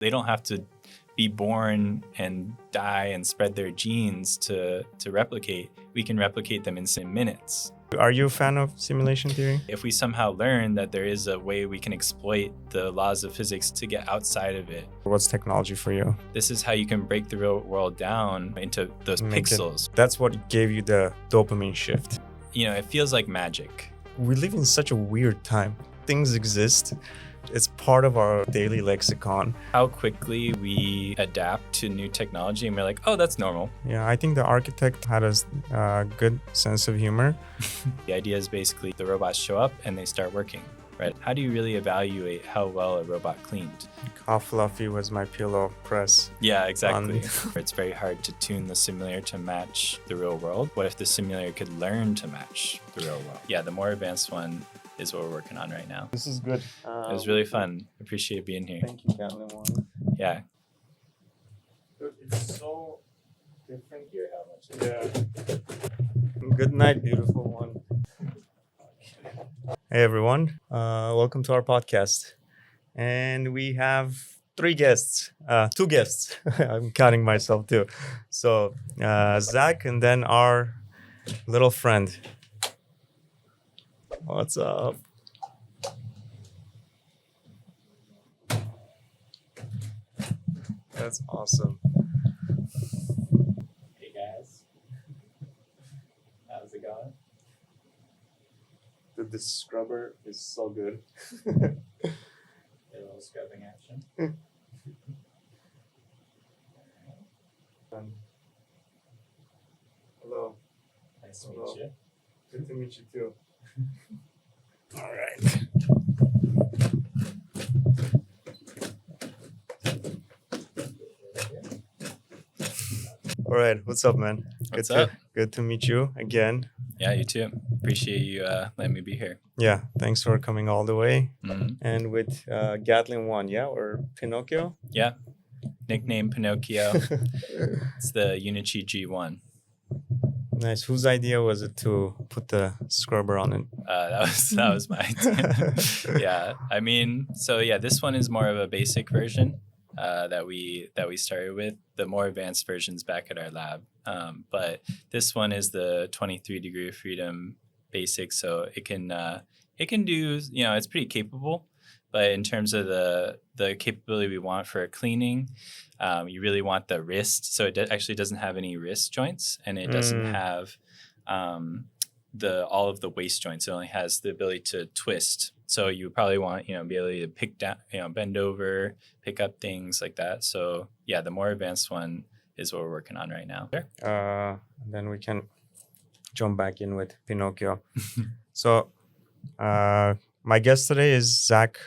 They don't have to be born and die and spread their genes to replicate. We can replicate them in minutes. Are you a fan of simulation theory? If we somehow learn that there is a way we can exploit the laws of physics to get outside of it. What's technology for you? This is how you can break the real world down into those pixels. That's what gave you the dopamine shift. It feels like magic. We live in such a weird time. Things exist. It's part of our daily lexicon. How quickly we adapt to new technology and we're like, oh, that's normal. Yeah, I think the architect had a good sense of humor. The idea is basically the robots show up and they start working, right? How do you really evaluate how well a robot cleaned? How fluffy was my pillow press? Yeah, exactly. It's very hard to tune the simulator to match the real world. What if the simulator could learn to match the real world? Yeah, the more advanced one is what we're working on right now. This is good. It was really fun. Appreciate being here. Thank you, Gatlin-Lite. Yeah. It's so different here. How much? Yeah. Good night, beautiful one. Hey everyone, welcome to our podcast. And we have two guests. I'm counting myself too. So Zach and then our little friend. What's up? That's awesome. Hey guys. How's it going? The scrubber is so good. A little scrubbing action. Hello. Nice to meet you. Good to meet you too. All right. All right. What's up, man? What's up? Good to meet you again. Yeah, you too. Appreciate you letting me be here. Yeah. Thanks for coming all the way. Mm-hmm. And with Gatlin 1, yeah? Or Pinocchio? Yeah. Nickname Pinocchio. It's the Unitree G1. Nice. Whose idea was it to put the scrubber on it? That was my idea. Yeah. I mean, this one is more of a basic version that we started with. The more advanced versions back at our lab. But this one is the 23 degree of freedom basic, so it can do, it's pretty capable. But in terms of the capability we want for cleaning, you really want the wrist. So it actually doesn't have any wrist joints, and it doesn't have all of the waist joints. It only has the ability to twist. So you probably want, ability to pick down, bend over, pick up things like that. So yeah, the more advanced one is what we're working on right now. Sure. Then we can jump back in with Pinocchio. So my guest today is Zach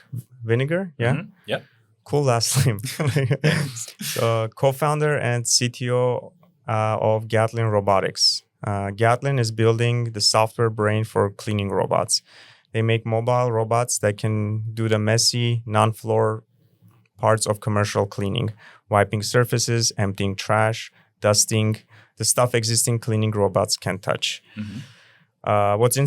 Vinegar. Yeah. Mm-hmm. Yep. Cool last name. So, co-founder and CTO of Gatlin Robotics. Gatlin is building the software brain for cleaning robots. They make mobile robots that can do the messy, non-floor parts of commercial cleaning, wiping surfaces, emptying trash, dusting, the stuff existing cleaning robots can touch. Mm-hmm. What's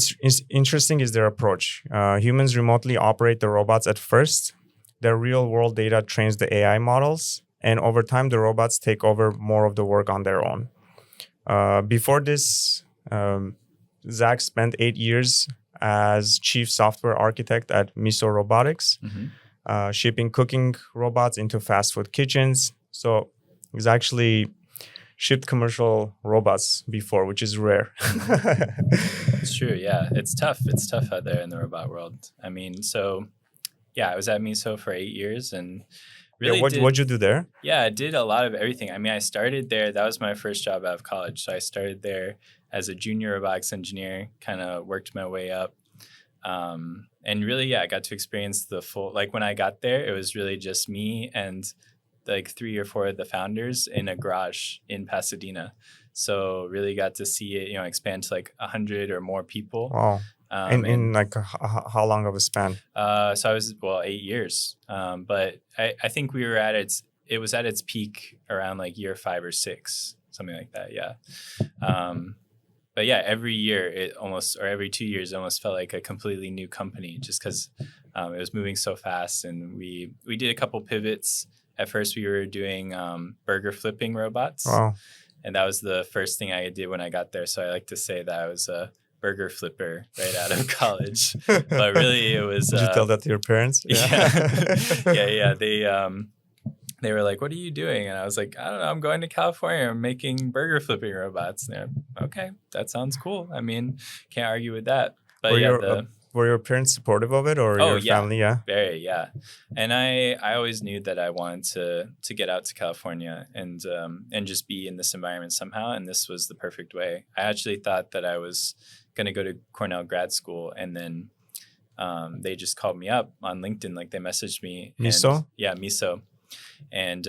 interesting is their approach. Humans remotely operate the robots at first. Their real-world data trains the AI models, and over time, the robots take over more of the work on their own. Before this, Zach spent 8 years as chief software architect at Miso Robotics, shipping cooking robots into fast food kitchens. So he's actually shipped commercial robots before, which is rare. It's true. Yeah, it's tough. It's tough out there in the robot world. I mean, I was at Miso for 8 years and really what'd you do there? Yeah, I did a lot of everything. I mean, I started there. That was my first job out of college. So I started there as a junior robotics engineer, kind of worked my way up. And really, I got to experience the full, like when I got there, it was really just me and like 3 or 4 of the founders in a garage in Pasadena. So really got to see it, expand to like 100 or more people. Wow. In like how long of a span? So I was, 8 years. But I think we were it was at its peak around like year 5 or 6, something like that. Yeah. But yeah, every year every 2 years, it almost felt like a completely new company just because it was moving so fast. And we did a couple pivots at first we were doing burger flipping robots. Wow. And that was the first thing I did when I got there. So I like to say that I was a burger flipper right out of college. But really it was... Did you tell that to your parents? Yeah. They were like, what are you doing? And I was like, I don't know, I'm going to California. I'm making burger flipping robots. And they're like, okay, that sounds cool. I mean, can't argue with that. But were your parents supportive of it, or your family? Yeah, very, yeah. And I always knew that I wanted to get out to California and just be in this environment somehow. And this was the perfect way. I actually thought that I was going to go to Cornell grad school, and then they just called me up on LinkedIn. Like they messaged me. Miso? Yeah, Miso. And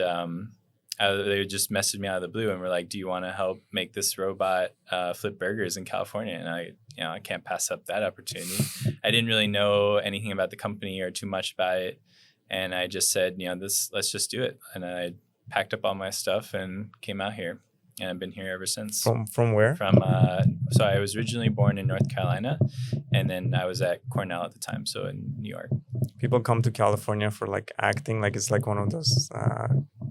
they just messaged me out of the blue and were like, do you want to help make this robot flip burgers in California? And I can't pass up that opportunity. I didn't really know anything about the company or too much about it. And I just said, let's just do it. And I packed up all my stuff and came out here. And I've been here ever since. From where? So I was originally born in North Carolina, and then I was at Cornell at the time, so in New York. People come to California for like acting, like it's like one of those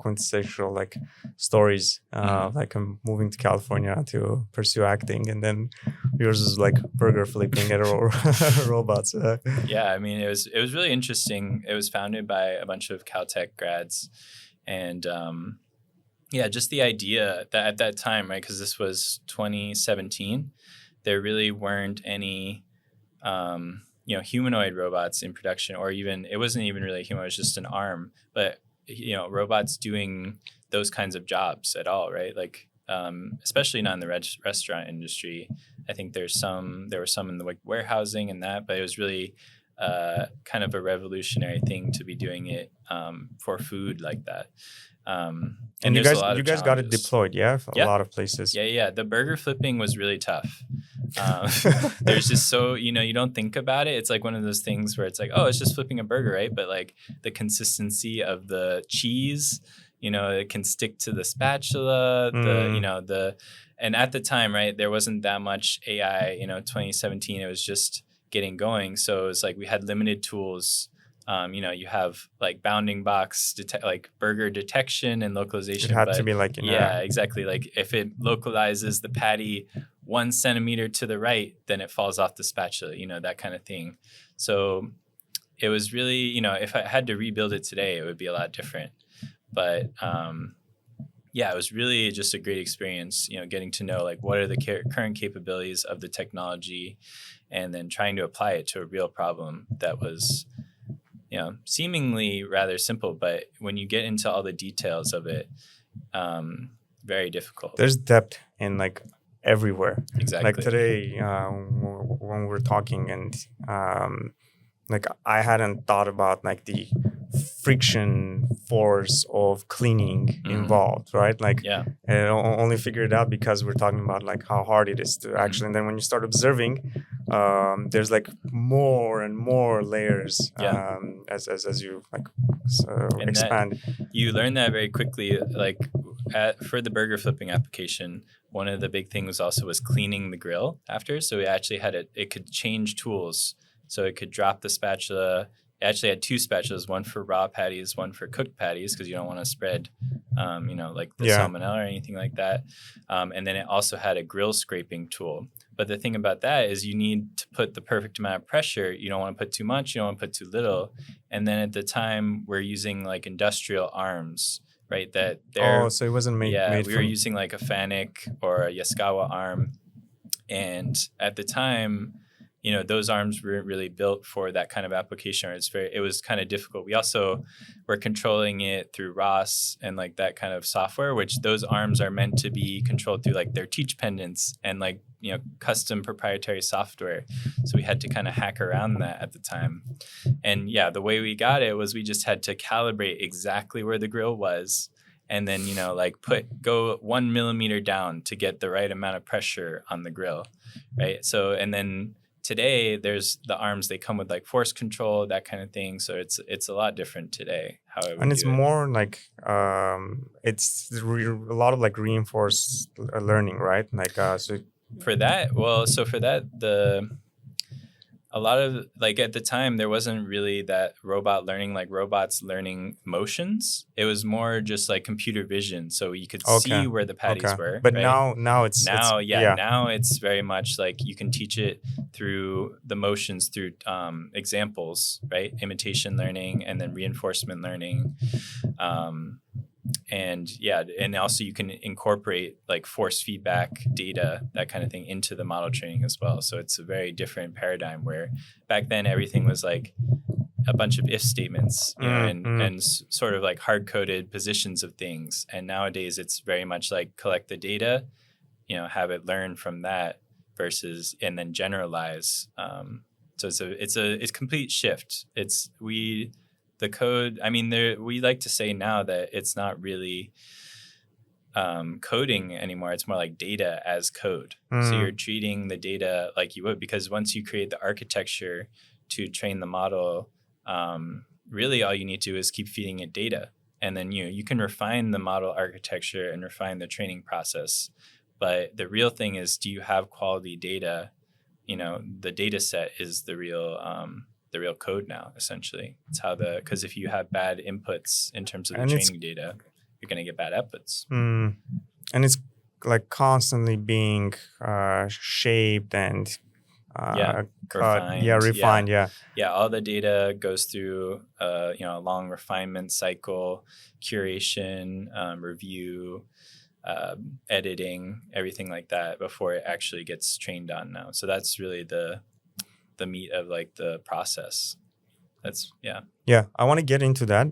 quintessential like stories. Like I'm moving to California to pursue acting, and then yours is like burger flipping at robots. Yeah, I mean it was really interesting. It was founded by a bunch of Caltech grads, and yeah, just the idea that at that time, right, because this was 2017, there really weren't any, humanoid robots in production, or even, it wasn't even really human, it was just an arm, but, robots doing those kinds of jobs at all, right? Like, especially not in the restaurant industry. I think there were some in the like warehousing and that, but it was really kind of a revolutionary thing to be doing it for food like that. And you guys got it deployed, yeah? A lot of places. Yeah. The burger flipping was really tough. There's just so, you don't think about it. It's like one of those things where it's like, oh, it's just flipping a burger, right? But like the consistency of the cheese, it can stick to the spatula, and at the time, right, there wasn't that much AI, 2017, it was just getting going. So it was like we had limited tools. You have like bounding box, like burger detection and localization. It had to be like, yeah, exactly. Like if it localizes the patty 1 centimeter to the right, then it falls off the spatula, that kind of thing. So it was really, if I had to rebuild it today, it would be a lot different. But yeah, it was really just a great experience, getting to know like what are the current capabilities of the technology, and then trying to apply it to a real problem that was, seemingly rather simple, but when you get into all the details of it, very difficult. There's depth in like everywhere. Exactly. Like today, when we were talking, and like I hadn't thought about like the friction force of cleaning involved, right? Like, and I only figured it out because we're talking about like how hard it is to actually. And then when you start observing, there's like more and more layers as you like expand. You learn that very quickly. Like for the burger flipping application, one of the big things also was cleaning the grill after. So we actually had it could change tools. So it could drop the spatula. It actually had 2 spatulas, one for raw patties, one for cooked patties, because you don't want to spread, like the salmonella or anything like that. And then it also had a grill scraping tool. But the thing about that is you need to put the perfect amount of pressure. You don't want to put too much. You don't want to put too little. And then at the time, we're using like industrial arms, right? So it wasn't made. Yeah, made we were using like a Fanuc or a Yaskawa arm. And at the time, those arms weren't really built for that kind of application. It was kind of difficult. We also were controlling it through ROS and like that kind of software, which those arms are meant to be controlled through like their teach pendants and like, custom proprietary software. So we had to kind of hack around that at the time. And yeah, the way we got it was we just had to calibrate exactly where the grill was. And then, go 1 millimeter down to get the right amount of pressure on the grill. Right. So, and then today there's the arms, they come with like force control, that kind of thing. So it's a lot different today. And it's more like it's a lot of like reinforced learning, right? Like for that, a lot of like at the time there wasn't really that robot learning, like robots learning motions. It was more just like computer vision, so you could Okay. see where the patties were. But right? now it's Now it's very much like you can teach it through the motions through examples, right? Imitation learning and then reinforcement learning. And also you can incorporate like force feedback data, that kind of thing, into the model training as well. So it's a very different paradigm, where back then everything was like a bunch of if statements, and sort of like hard coded positions of things. And nowadays it's very much like collect the data, have it learn from that versus and then generalize. So it's a complete shift. The code, I mean, we like to say now that it's not really coding anymore. It's more like data as code. So you're treating the data like you would, because once you create the architecture to train the model, really all you need to do is keep feeding it data. And then you can refine the model architecture and refine the training process. But the real thing is, do you have quality data? The data set is the real code now, essentially. It's because if you have bad inputs in terms of the training data, you're going to get bad outputs. And it's like constantly being shaped and refined. All the data goes through a long refinement cycle, curation, review, editing, everything like that before it actually gets trained on now. So that's really the meat of like the process. I want to get into that.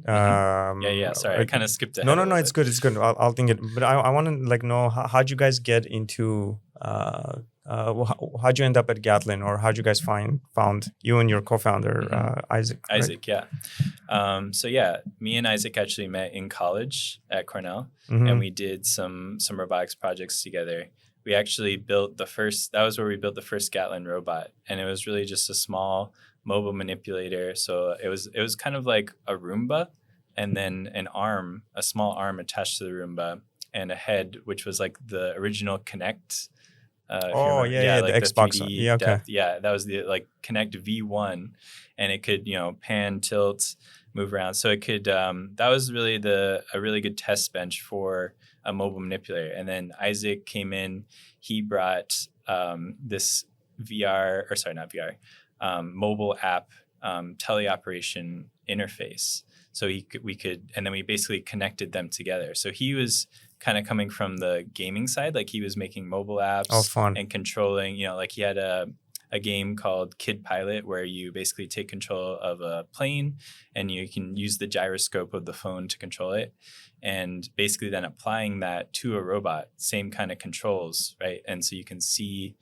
Sorry, I kind of skipped ahead. No, it's good. I'll think it. But I want to like know how'd you guys get into how'd you end up at Gatlin, or how'd you guys found you and your co-founder Isaac? Right? Isaac, me and Isaac actually met in college at Cornell, and we did some robotics projects together. We actually built that was where we built the first Gatlin robot, and it was really just a small mobile manipulator. So it was kind of like a Roomba, and then a small arm attached to the Roomba, and a head, which was like the original Kinect. The Xbox. That was the like Kinect V1, and it could pan, tilt, move around. So it could that was really a really good test bench for a mobile manipulator. And then Isaac came in. He brought this mobile app teleoperation interface. So and then we basically connected them together. So he was kind of coming from the gaming side, like he was making mobile apps and controlling, like he had a game called Kid Pilot, where you basically take control of a plane and you can use the gyroscope of the phone to control it. And basically then applying that to a robot, same kind of controls, right? And so we could see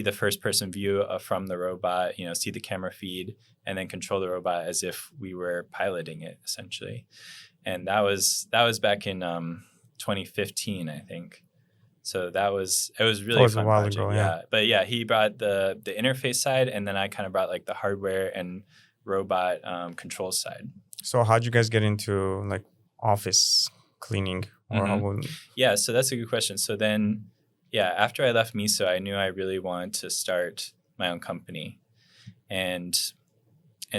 the first person view from the robot, see the camera feed, and then control the robot as if we were piloting it, essentially. And that was back in 2015, I think. So it was really a fun project. Ago, But he brought the interface side, and then I kind of brought like the hardware and robot control side. So how'd you guys get into like office cleaning? Or so that's a good question. So then, after I left Miso, I knew I really wanted to start my own company. And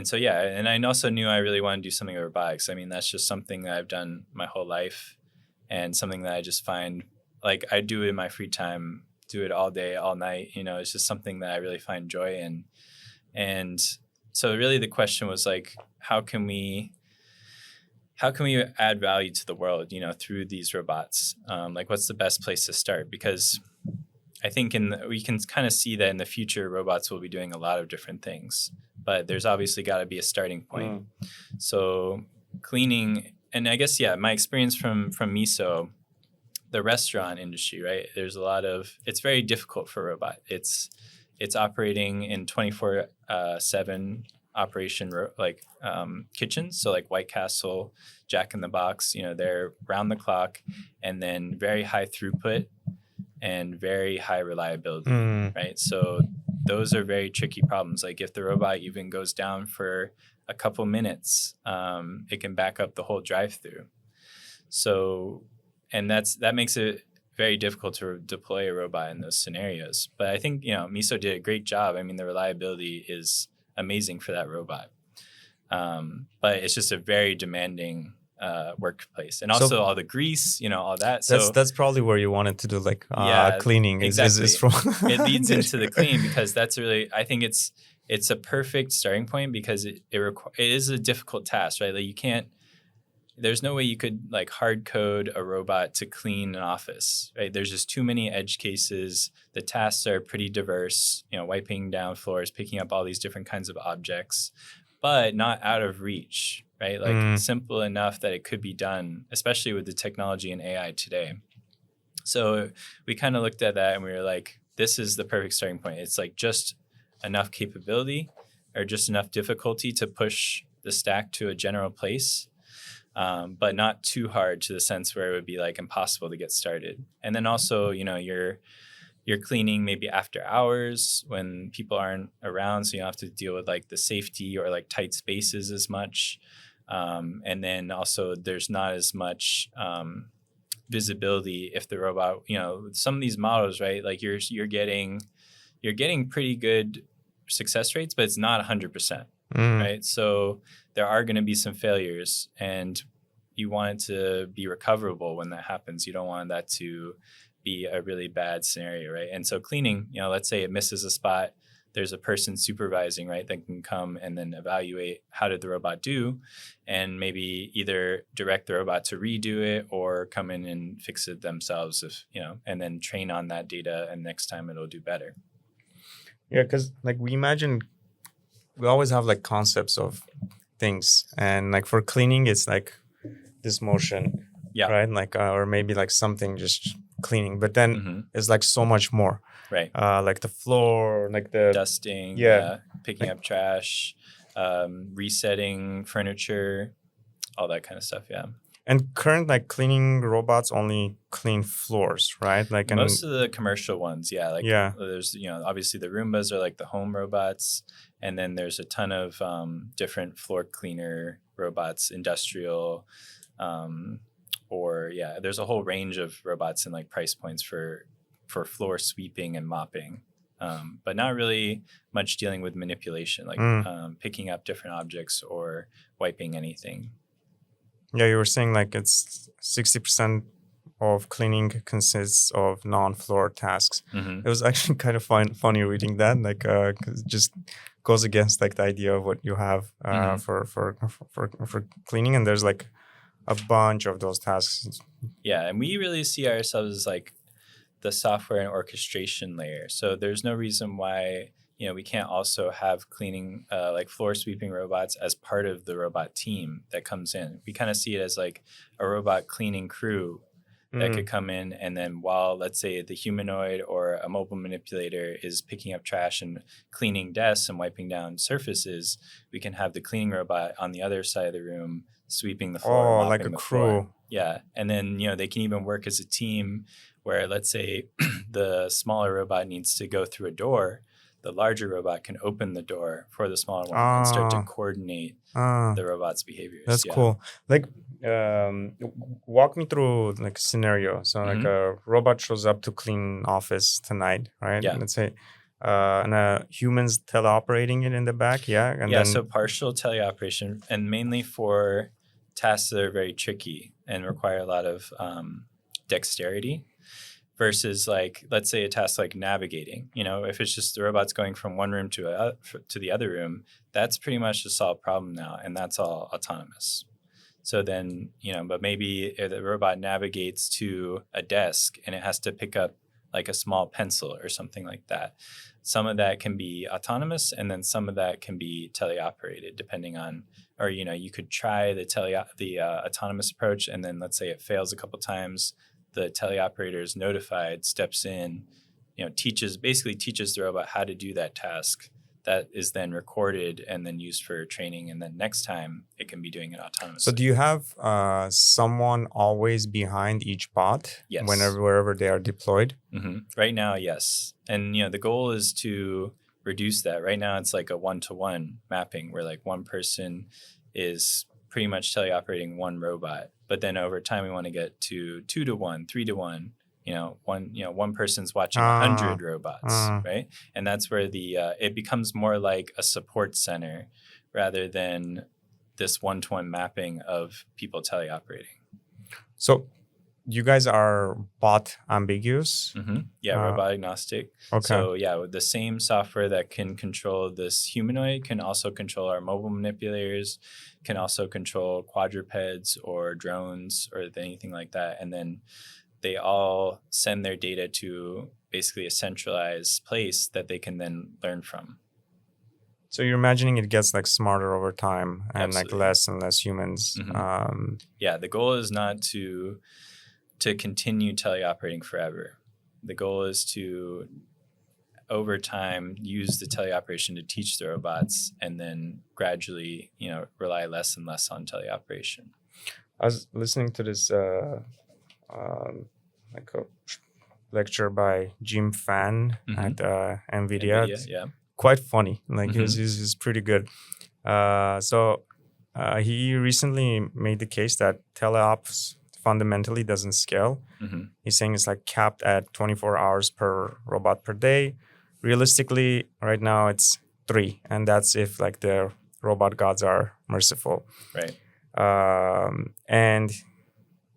so, and I also knew I really wanted to do something with robotics. I mean, that's just something that I've done my whole life, and something that I just find like I do it in my free time, do it all day, all night. It's just something that I really find joy in. And so really the question was like, how can we add value to the world, through these robots? Like, what's the best place to start? Because I think we can kind of see that in the future, robots will be doing a lot of different things, but there's obviously got to be a starting point. So cleaning, and I guess, my experience from Miso, the restaurant industry, right? There's it's very difficult for a robot. It's operating in 24/7 operation, like kitchens. So like White Castle, Jack in the Box, they're round the clock, and then very high throughput and very high reliability, right? So those are very tricky problems. Like if the robot even goes down for a couple minutes, it can back up the whole drive-through. So, and that makes it very difficult to deploy a robot in those scenarios. But I think, Miso did a great job. I mean, the reliability is amazing for that robot. But it's just a very demanding workplace, and also all the grease, all that. So that's probably where you wanted to do like cleaning. Exactly. Is from It leads into the clean, because that's really, I think it's a perfect starting point, because it is a difficult task, right? Like there's no way you could like hard code a robot to clean an office, right? There's just too many edge cases. The tasks are pretty diverse, wiping down floors, picking up all these different kinds of objects, but not out of reach, right? Like simple enough that it could be done, especially with the technology and AI today. So we kind of looked at that and we were like, this is the perfect starting point. It's like just enough capability or just enough difficulty to push the stack to a general place, but not too hard to the sense where it would be like impossible to get started. And then also, you're cleaning maybe after hours when people aren't around, so you don't have to deal with like the safety or like tight spaces as much. And then also there's not as much visibility if the robot, some of these models, right? Like you're getting pretty good success rates, but it's not 100%, right? So there are going to be some failures, and you want it to be recoverable when that happens. You don't want that to be a really bad scenario, right? And so cleaning, let's say it misses a spot, there's a person supervising, right, that can come and then evaluate how did the robot do, and maybe either direct the robot to redo it or come in and fix it themselves, and then train on that data, and next time it'll do better. Yeah, because like we always have like concepts of things, and like for cleaning, it's like this motion, right? Like or maybe like something just cleaning, but then it's like so much more, right? Like the floor, like the dusting, picking up trash, resetting furniture, all that kind of stuff. And current like cleaning robots only clean floors, right? Like most of the commercial ones, there's obviously the Roombas are like the home robots, and then there's a ton of different floor cleaner robots, industrial, there's a whole range of robots and like price points for floor sweeping and mopping, but not really much dealing with manipulation, like picking up different objects or wiping anything. Yeah, you were saying like it's 60% of cleaning consists of non-floor tasks. It was actually kind of funny reading that, like 'cause it just goes against like the idea of what you have for cleaning, and there's like a bunch of those tasks. Yeah, and we really see ourselves as like the software and orchestration layer. So there's no reason why we can't also have cleaning, like floor sweeping robots as part of the robot team that comes in. We kind of see it as like a robot cleaning crew that could come in, and then while, let's say, the humanoid or a mobile manipulator is picking up trash and cleaning desks and wiping down surfaces, we can have the cleaning robot on the other side of the room sweeping the floor, like a crew. Floor. Yeah, and then they can even work as a team where, let's say, the smaller robot needs to go through a door. The larger robot can open the door for the smaller one and start to coordinate the robot's behaviors. That's cool. Like, walk me through like a scenario. So like a robot shows up to clean office tonight, right? Yeah. Let's say, and a human's teleoperating it in the back. Yeah. And then so partial teleoperation, and mainly for tasks that are very tricky and require a lot of dexterity. Versus like, let's say a task like navigating, if it's just the robot's going from one room to the other room, that's pretty much a solved problem now. And that's all autonomous. So then, but maybe if the robot navigates to a desk and it has to pick up like a small pencil or something like that. Some of that can be autonomous, and then some of that can be teleoperated depending on, or, you could try the autonomous approach. And then let's say it fails a couple times. The teleoperator is notified, steps in, teaches the robot how to do that task. That is then recorded and then used for training. And then next time it can be doing it autonomously. So do you have someone always behind each bot? Yes. Wherever they are deployed? Right now, yes. And, the goal is to reduce that. Right now, it's like a 1-to-1 mapping where like one person is pretty much teleoperating one robot. But then over time, we want to get to 2-to-1, 3-to-1, one person's watching 100 robots, right? And that's where it becomes more like a support center rather than this one-to-one mapping of people teleoperating. So you guys are bot ambiguous? Yeah, robot-agnostic. Okay. So yeah, with the same software that can control this humanoid can also control our mobile manipulators, can also control quadrupeds or drones or anything like that. And then they all send their data to basically a centralized place that they can then learn from. So you're imagining it gets like smarter over time and Absolutely. like less and less humans. Yeah, the goal is not to continue teleoperating forever. The goal is to, over time, use the teleoperation to teach the robots and then gradually, rely less and less on teleoperation. I was listening to this like a lecture by Jim Fan at NVIDIA. Yeah. Quite funny. Like he's pretty good. So he recently made the case that teleops fundamentally doesn't scale. He's saying it's like capped at 24 hours per robot per day. Realistically, right now it's 3, and that's if like the robot gods are merciful. Right. And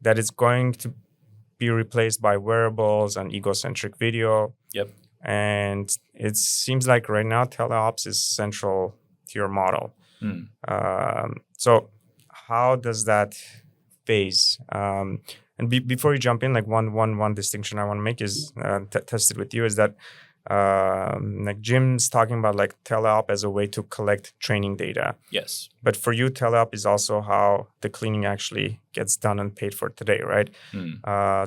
that it's going to be replaced by wearables and egocentric video. Yep. And it seems like right now teleops is central to your model. So how does that phase? And before you jump in, like one distinction I want to make is tested with you is that like Jim's talking about like Teleop as a way to collect training data. Yes. But for you, Teleop is also how the cleaning actually gets done and paid for today, right?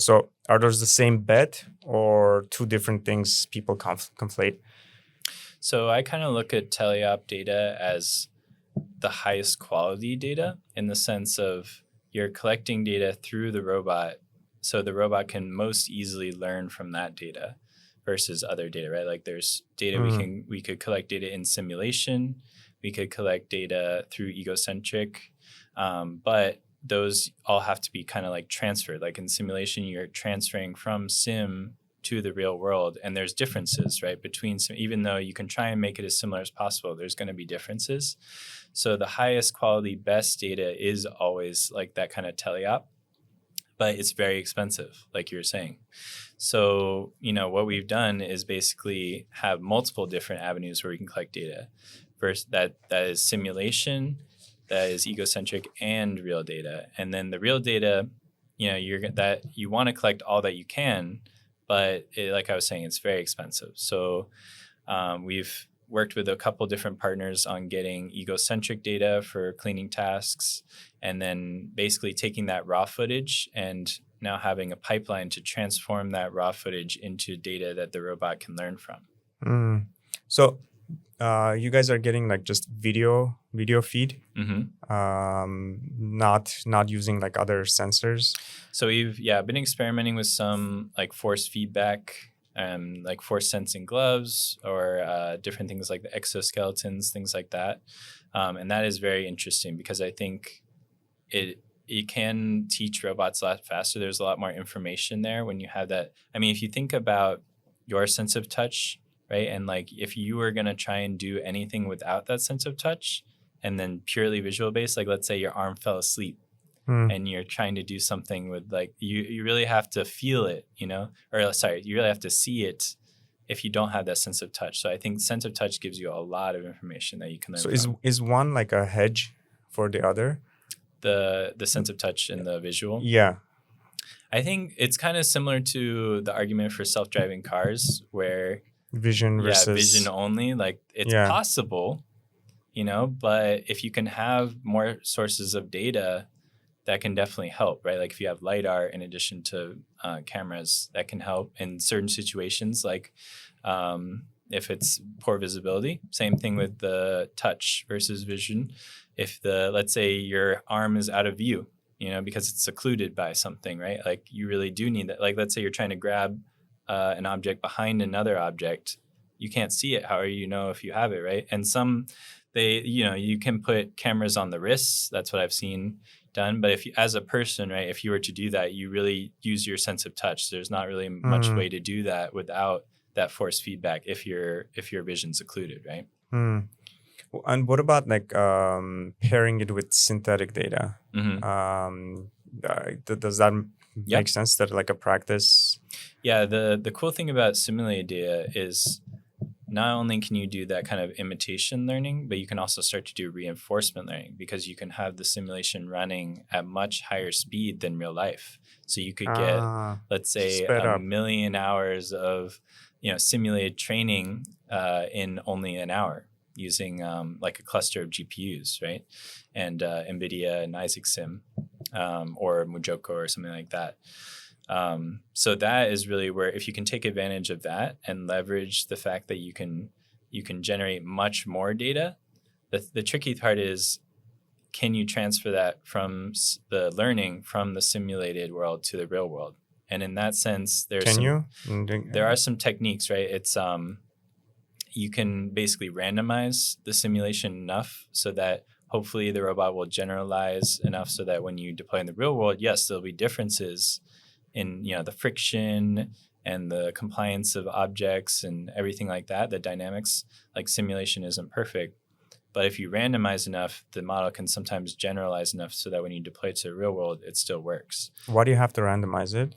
So are those the same bet or 2 different things people conflate? So I kind of look at Teleop data as the highest quality data in the sense of you're collecting data through the robot, so the robot can most easily learn from that data versus other data, right? Like there's data we could collect data in simulation, we could collect data through egocentric, but those all have to be kind of like transferred. Like in simulation, you're transferring from sim to the real world, and there's differences, right? Between even though you can try and make it as similar as possible, there's going to be differences. So the highest quality, best data is always like that kind of teleop, but it's very expensive, like you were saying. So, what we've done is basically have multiple different avenues where we can collect data. First, that is simulation, that is egocentric, and real data. And then the real data, you want to collect all that you can, but like I was saying, it's very expensive. So we've worked with a couple different partners on getting egocentric data for cleaning tasks, and then basically taking that raw footage and now having a pipeline to transform that raw footage into data that the robot can learn from. So you guys are getting like just video feed, not using like other sensors. So we've been experimenting with some like force feedback, like force sensing gloves or different things like the exoskeletons, things like that, and that is very interesting because I think it can teach robots a lot faster. There's a lot more information there when you have that. I mean, if you think about your sense of touch, right? And like if you were going to try and do anything without that sense of touch and then purely visual based, like let's say your arm fell asleep and you're trying to do something with like, you really have to feel it, you really have to see it if you don't have that sense of touch. So I think sense of touch gives you a lot of information that you can learn from. So is one like a hedge for the other? The sense of touch and the visual? Yeah. I think it's kind of similar to the argument for self-driving cars where vision versus vision only. Like it's possible, but if you can have more sources of data, that can definitely help, right? Like if you have LiDAR in addition to cameras, that can help in certain situations, like if it's poor visibility. Same thing with the touch versus vision. If let's say your arm is out of view, because it's secluded by something, right? Like you really do need that. Like let's say you're trying to grab an object behind another object, you can't see it. How do you know if you have it, right? And you can put cameras on the wrists. That's what I've seen done. But if you, as a person, right, if you were to do that, you really use your sense of touch. There's not really much way to do that without that force feedback if your vision's occluded, right? And what about like pairing it with synthetic data? Does that make sense? That like a practice? Yeah, the cool thing about simulated data is not only can you do that kind of imitation learning, but you can also start to do reinforcement learning because you can have the simulation running at much higher speed than real life. So you could get, let's say, a million hours of simulated training in only an hour using like a cluster of GPUs, right? And NVIDIA and Isaac Sim or Mujoko or something like that. So that is really where if you can take advantage of that and leverage the fact that you can generate much more data, the tricky part is, can you transfer that from the learning from the simulated world to the real world? And in that sense, there are some techniques, right? It's you can basically randomize the simulation enough so that hopefully the robot will generalize enough so that when you deploy in the real world, yes, there'll be differences in the friction and the compliance of objects and everything like that, the dynamics. Like simulation isn't perfect, but if you randomize enough, the model can sometimes generalize enough so that when you deploy it to the real world, it still works. Why do you have to randomize it?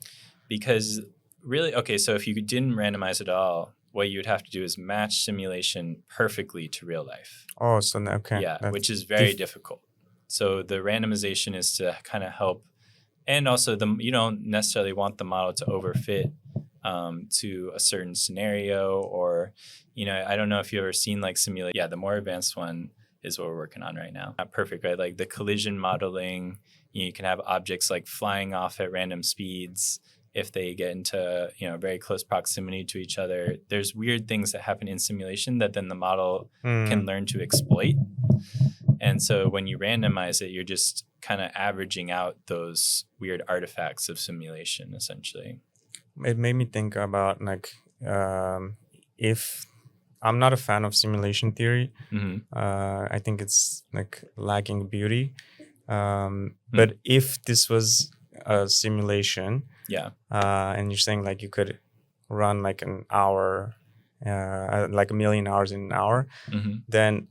Because really, okay, so if you didn't randomize it all, what you would have to do is match simulation perfectly to real life. Oh, so okay. Yeah, which is very difficult. So the randomization is to kind of help. And also, you don't necessarily want the model to overfit to a certain scenario or, I don't know if you've ever seen like simulate. Yeah, the more advanced one is what we're working on right now. Not perfect, right? Like the collision modeling, you can have objects like flying off at random speeds if they get into, very close proximity to each other. There's weird things that happen in simulation that then the model can learn to exploit. And so when you randomize it, you're just kind of averaging out those weird artifacts of simulation, essentially. It made me think about like if I'm not a fan of simulation theory, I think it's like lacking beauty. But if this was a simulation, and you're saying like you could run like an hour, like a million hours in an hour, then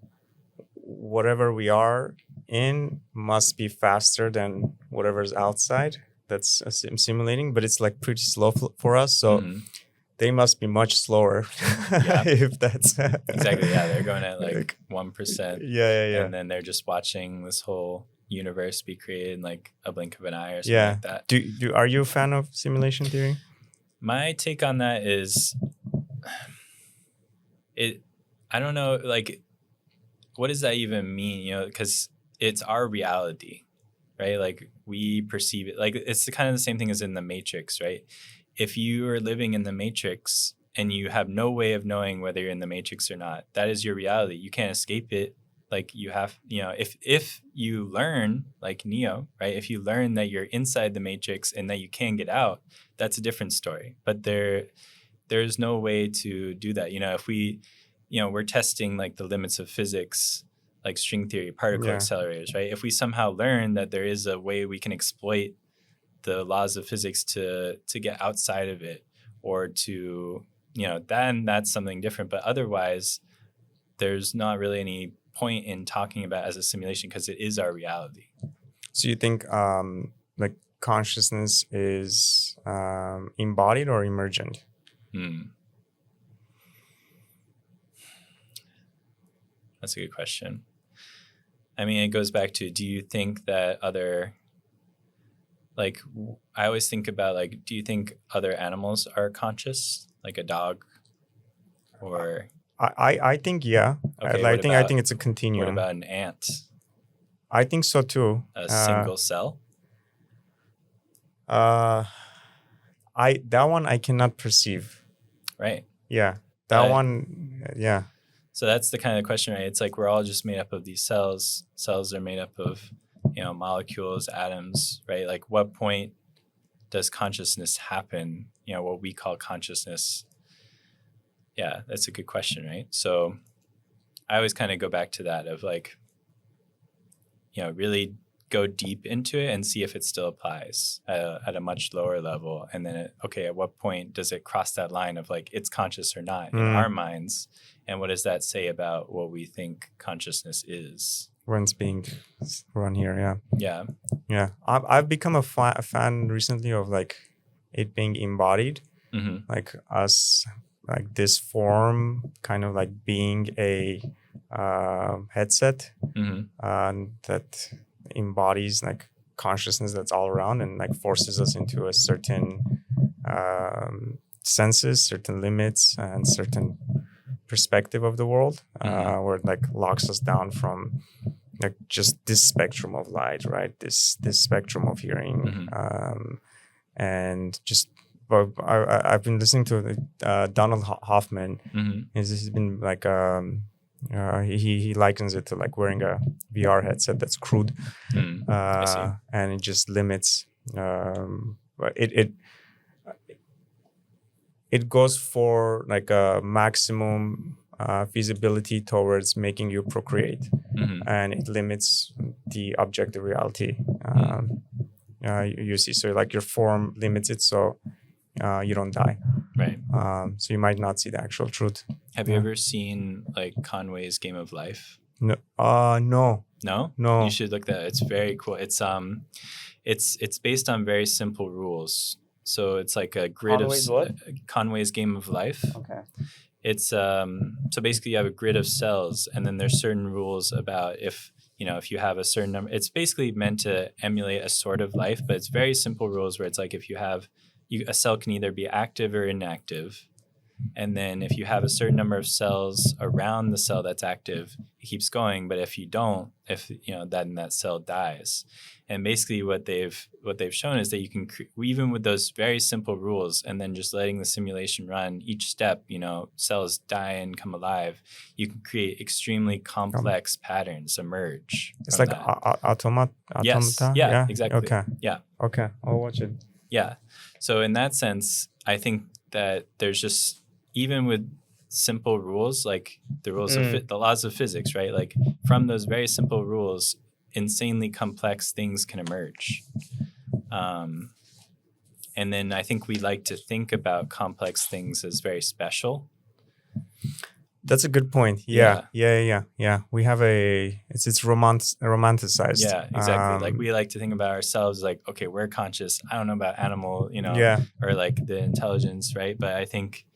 whatever we are in must be faster than whatever's outside that's simulating, but it's like pretty slow for us. So they must be much slower. If that's exactly. Yeah, they're going at like 1%. Yeah. And then they're just watching this whole universe be created in like a blink of an eye or something like that. Are you a fan of simulation theory? My take on that is I don't know, like, what does that even mean? Because it's our reality, right? Like we perceive it, like it's kind of the same thing as in the Matrix, right? If you are living in the Matrix and you have no way of knowing whether you're in the Matrix or not, that is your reality. You can't escape it. Like you have, if you learn like Neo, right? If you learn that you're inside the Matrix and that you can get out, that's a different story. But there's no way to do that. If we, we're testing like the limits of physics, like string theory, particle accelerators, right? If we somehow learn that there is a way we can exploit the laws of physics to get outside of it or to, then that's something different. But otherwise, there's not really any point in talking about as a simulation because it is our reality. So you think like consciousness is embodied or emergent? That's a good question. I mean, it goes back to, do you think that I always think about like, do you think other animals are conscious, like a dog or... I think yeah. Okay, I think it's a continuum. What about an ant? I think so too. A single cell? That one I cannot perceive. Right. Yeah. That one, yeah. So that's the kind of question, right? It's like we're all just made up of these cells. Cells are made up of, molecules, atoms, right? Like what point does consciousness happen? What we call consciousness. Yeah, that's a good question, right? So I always kind of go back to that of like, really go deep into it and see if it still applies at a much lower level. And then, at what point does it cross that line of like it's conscious or not in our minds? And what does that say about what we think consciousness is? When it's being run here, yeah. Yeah. Yeah. I've become a fan recently of like it being embodied, like us, like this form kind of like being a headset that embodies like consciousness that's all around and like forces us into a certain senses, certain limits, and certain perspective of the world, where it like locks us down from like just this spectrum of light, right? This spectrum of hearing, and just. But I've been listening to Donald Hoffman. He's been like he likens it to like wearing a VR headset that's crude, and it just limits. It goes for like a maximum feasibility towards making you procreate, and it limits the objective reality you see. So like your form limits it, so you don't die. Right. So you might not see the actual truth. Have you ever seen like Conway's Game of Life? No. No. No. You should look that. It's very cool. It's based on very simple rules. So it's like a grid Conway's of Conway's Game of Life. Okay. It's so basically you have a grid of cells, and then there's certain rules about if you have a certain number. It's basically meant to emulate a sort of life, but it's very simple rules where it's like if you have a cell can either be active or inactive. And then if you have a certain number of cells around the cell that's active, it keeps going. But if you don't, then that cell dies. And basically what they've shown is that you can, even with those very simple rules and then just letting the simulation run each step, cells die and come alive, you can create extremely complex patterns emerge. It's like automata? Yes. Yeah, exactly. Okay. Yeah. Okay. I'll watch it. Yeah. So in that sense, I think that there's just, even with simple rules, like the rules of the laws of physics, right? Like from those very simple rules, insanely complex things can emerge. And then I think we like to think about complex things as very special. That's a good point. Yeah. We have it's romanticized. Yeah, exactly. Like we like to think about ourselves like, okay, we're conscious. I don't know about animal, or like the intelligence, right? But I think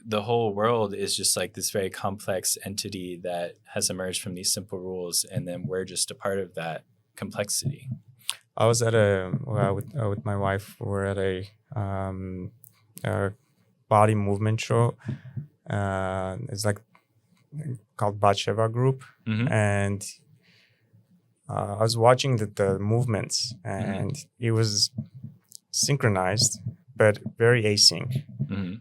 the whole world is just like this very complex entity that has emerged from these simple rules, and then we're just a part of that complexity. I was at with my wife. We're at a body movement show. It's like called Batsheva Group, and I was watching the movements, and it was synchronized but very async.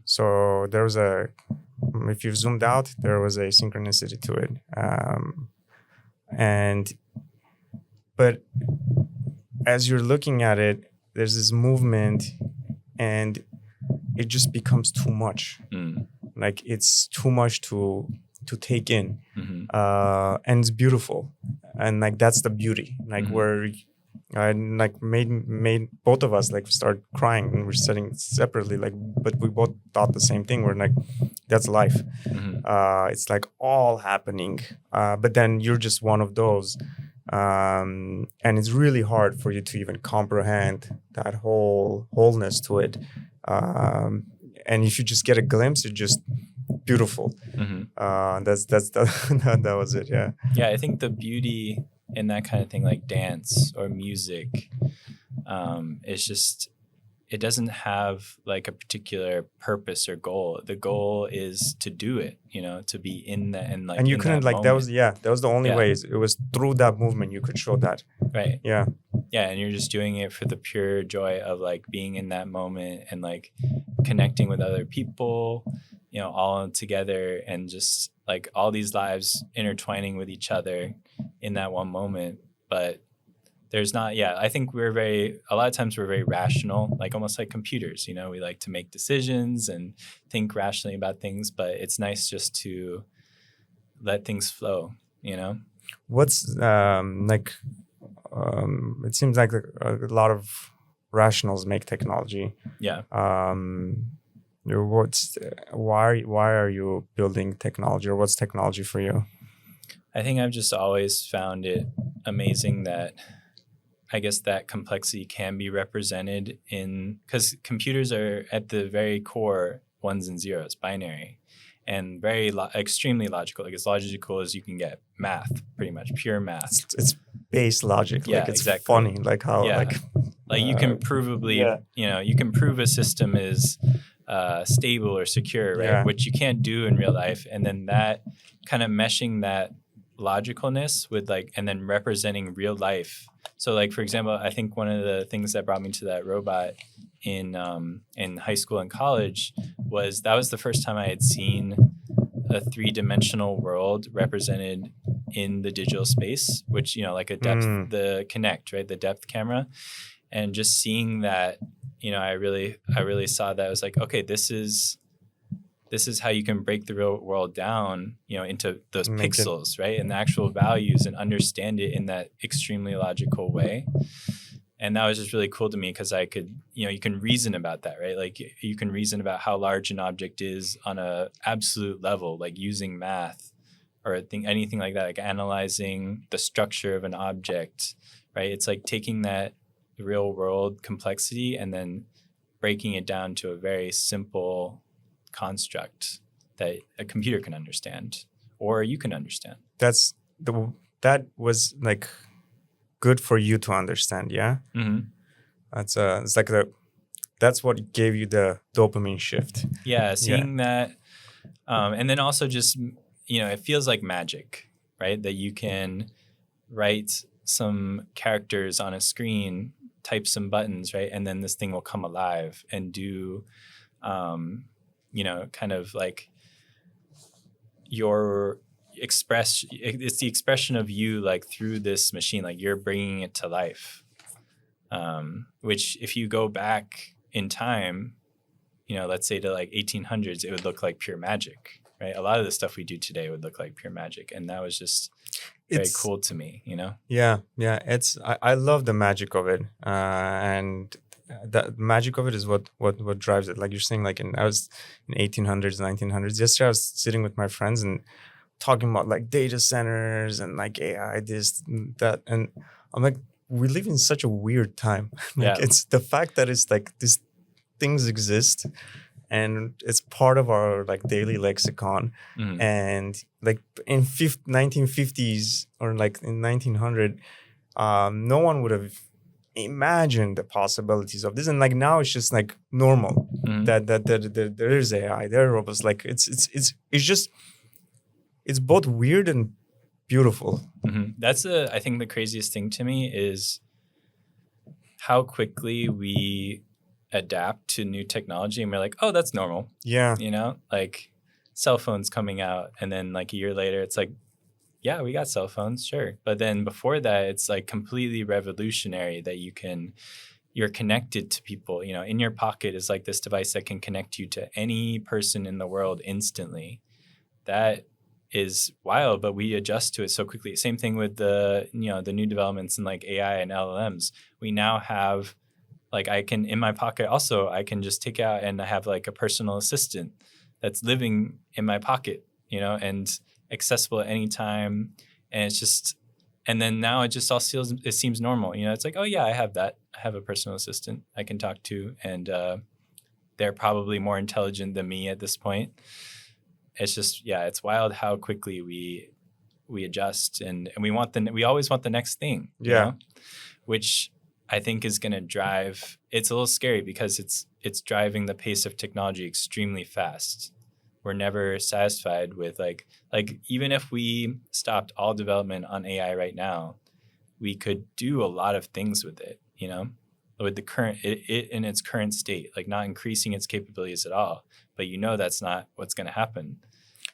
So there was if you zoomed out, there was a synchronicity to it, but as you're looking at it, there's this movement, and it just becomes too much. Like it's too much to take in, and it's beautiful, and like that's the beauty. Like where I like made both of us like start crying, and we're sitting separately, like, but we both thought the same thing. We're like, that's life. It's like all happening, but then you're just one of those, and it's really hard for you to even comprehend that wholeness to it. And if you just get a glimpse, it's just beautiful. That was it. Yeah. Yeah, I think the beauty in that kind of thing, like dance or music, is just, it doesn't have like a particular purpose or goal. The goal is to do it, to be in that, and like. And you couldn't like moment. that was the only way. It was through that movement you could show that. Right. Yeah. Yeah, and you're just doing it for the pure joy of like being in that moment and like connecting with other people, all together, and just like all these lives intertwining with each other in that one moment. But there's not, I think a lot of times we're very rational, like almost like computers, we like to make decisions and think rationally about things, but it's nice just to let things flow, What's it seems like a lot of rationals make technology. Yeah. Why are you building technology, or what's technology for you? I think I've just always found it amazing that I guess that complexity can be represented because computers are at the very core ones and zeros, binary, and very extremely logical, like as logical as you can get. Math, pretty much pure math. It's base logic. Yeah, like it's exactly. funny, like how you can provably, you can prove a system is stable or secure, right? Yeah. Which you can't do in real life, and then that kind of meshing that logicalness with and then representing real life. So like, for example, I think one of the things that brought me to that robot in high school and college was the first time I had seen a 3-dimensional world represented in the digital space, which, like a depth, the Kinect, right? The depth camera. And just seeing that, I really saw that. I was like, okay, this is how you can break the real world down, into those pixels, right? And the actual values, and understand it in that extremely logical way. And that was just really cool to me because I could, you can reason about that, right? Like you can reason about how large an object is on a absolute level, like using math or anything like that, like analyzing the structure of an object, right? It's like taking that real world complexity and then breaking it down to a very simple construct that a computer can understand or you can understand. That was like good for you to understand, yeah. Mm-hmm. It's like that's what gave you the dopamine shift. Yeah, seeing that, and then also just it feels like magic, right? That you can write some characters on a screen, type some buttons, right, and then this thing will come alive and do, kind of like it's the expression of you like through this machine, like you're bringing it to life, which if you go back in time, let's say to like 1800s, it would look like pure magic, right? A lot of the stuff we do today would look like pure magic, and that was just very cool to me, Yeah, I love the magic of it, and the magic of it is what drives it. Like you're saying, like I was in 1800s, 1900s. Yesterday I was sitting with my friends and talking about like data centers and like AI, this, that, and I'm like, we live in such a weird time. It's the fact that it's like these things exist and it's part of our like daily lexicon. Mm-hmm. And like in 1950s or like in 1900, no one would have imagined the possibilities of this, and like now it's just like normal. Mm-hmm. that there is AI, there are robots. Like it's both weird and beautiful. Mm-hmm. That's I think the craziest thing to me is how quickly we adapt to new technology, and we're like, oh, that's normal. Yeah. Like cell phones coming out, and then like a year later, it's like, yeah, we got cell phones, sure. But then before that, it's like completely revolutionary that you're connected to people. In your pocket is like this device that can connect you to any person in the world instantly. That is wild, but we adjust to it so quickly. Same thing with the new developments in like AI and LLMs. We now have like in my pocket also, I can just take out and I have like a personal assistant that's living in my pocket, and accessible at any time. And it's just, and then now it just it seems normal. It's like, oh yeah, I have that. I have a personal assistant I can talk to, and they're probably more intelligent than me at this point. It's just, it's wild how quickly we adjust, and we always want the next thing, which I think is going to drive. It's a little scary because it's driving the pace of technology extremely fast. We're never satisfied with like even if we stopped all development on AI right now, we could do a lot of things with it, with the current it in its current state, like not increasing its capabilities at all. But that's not what's going to happen.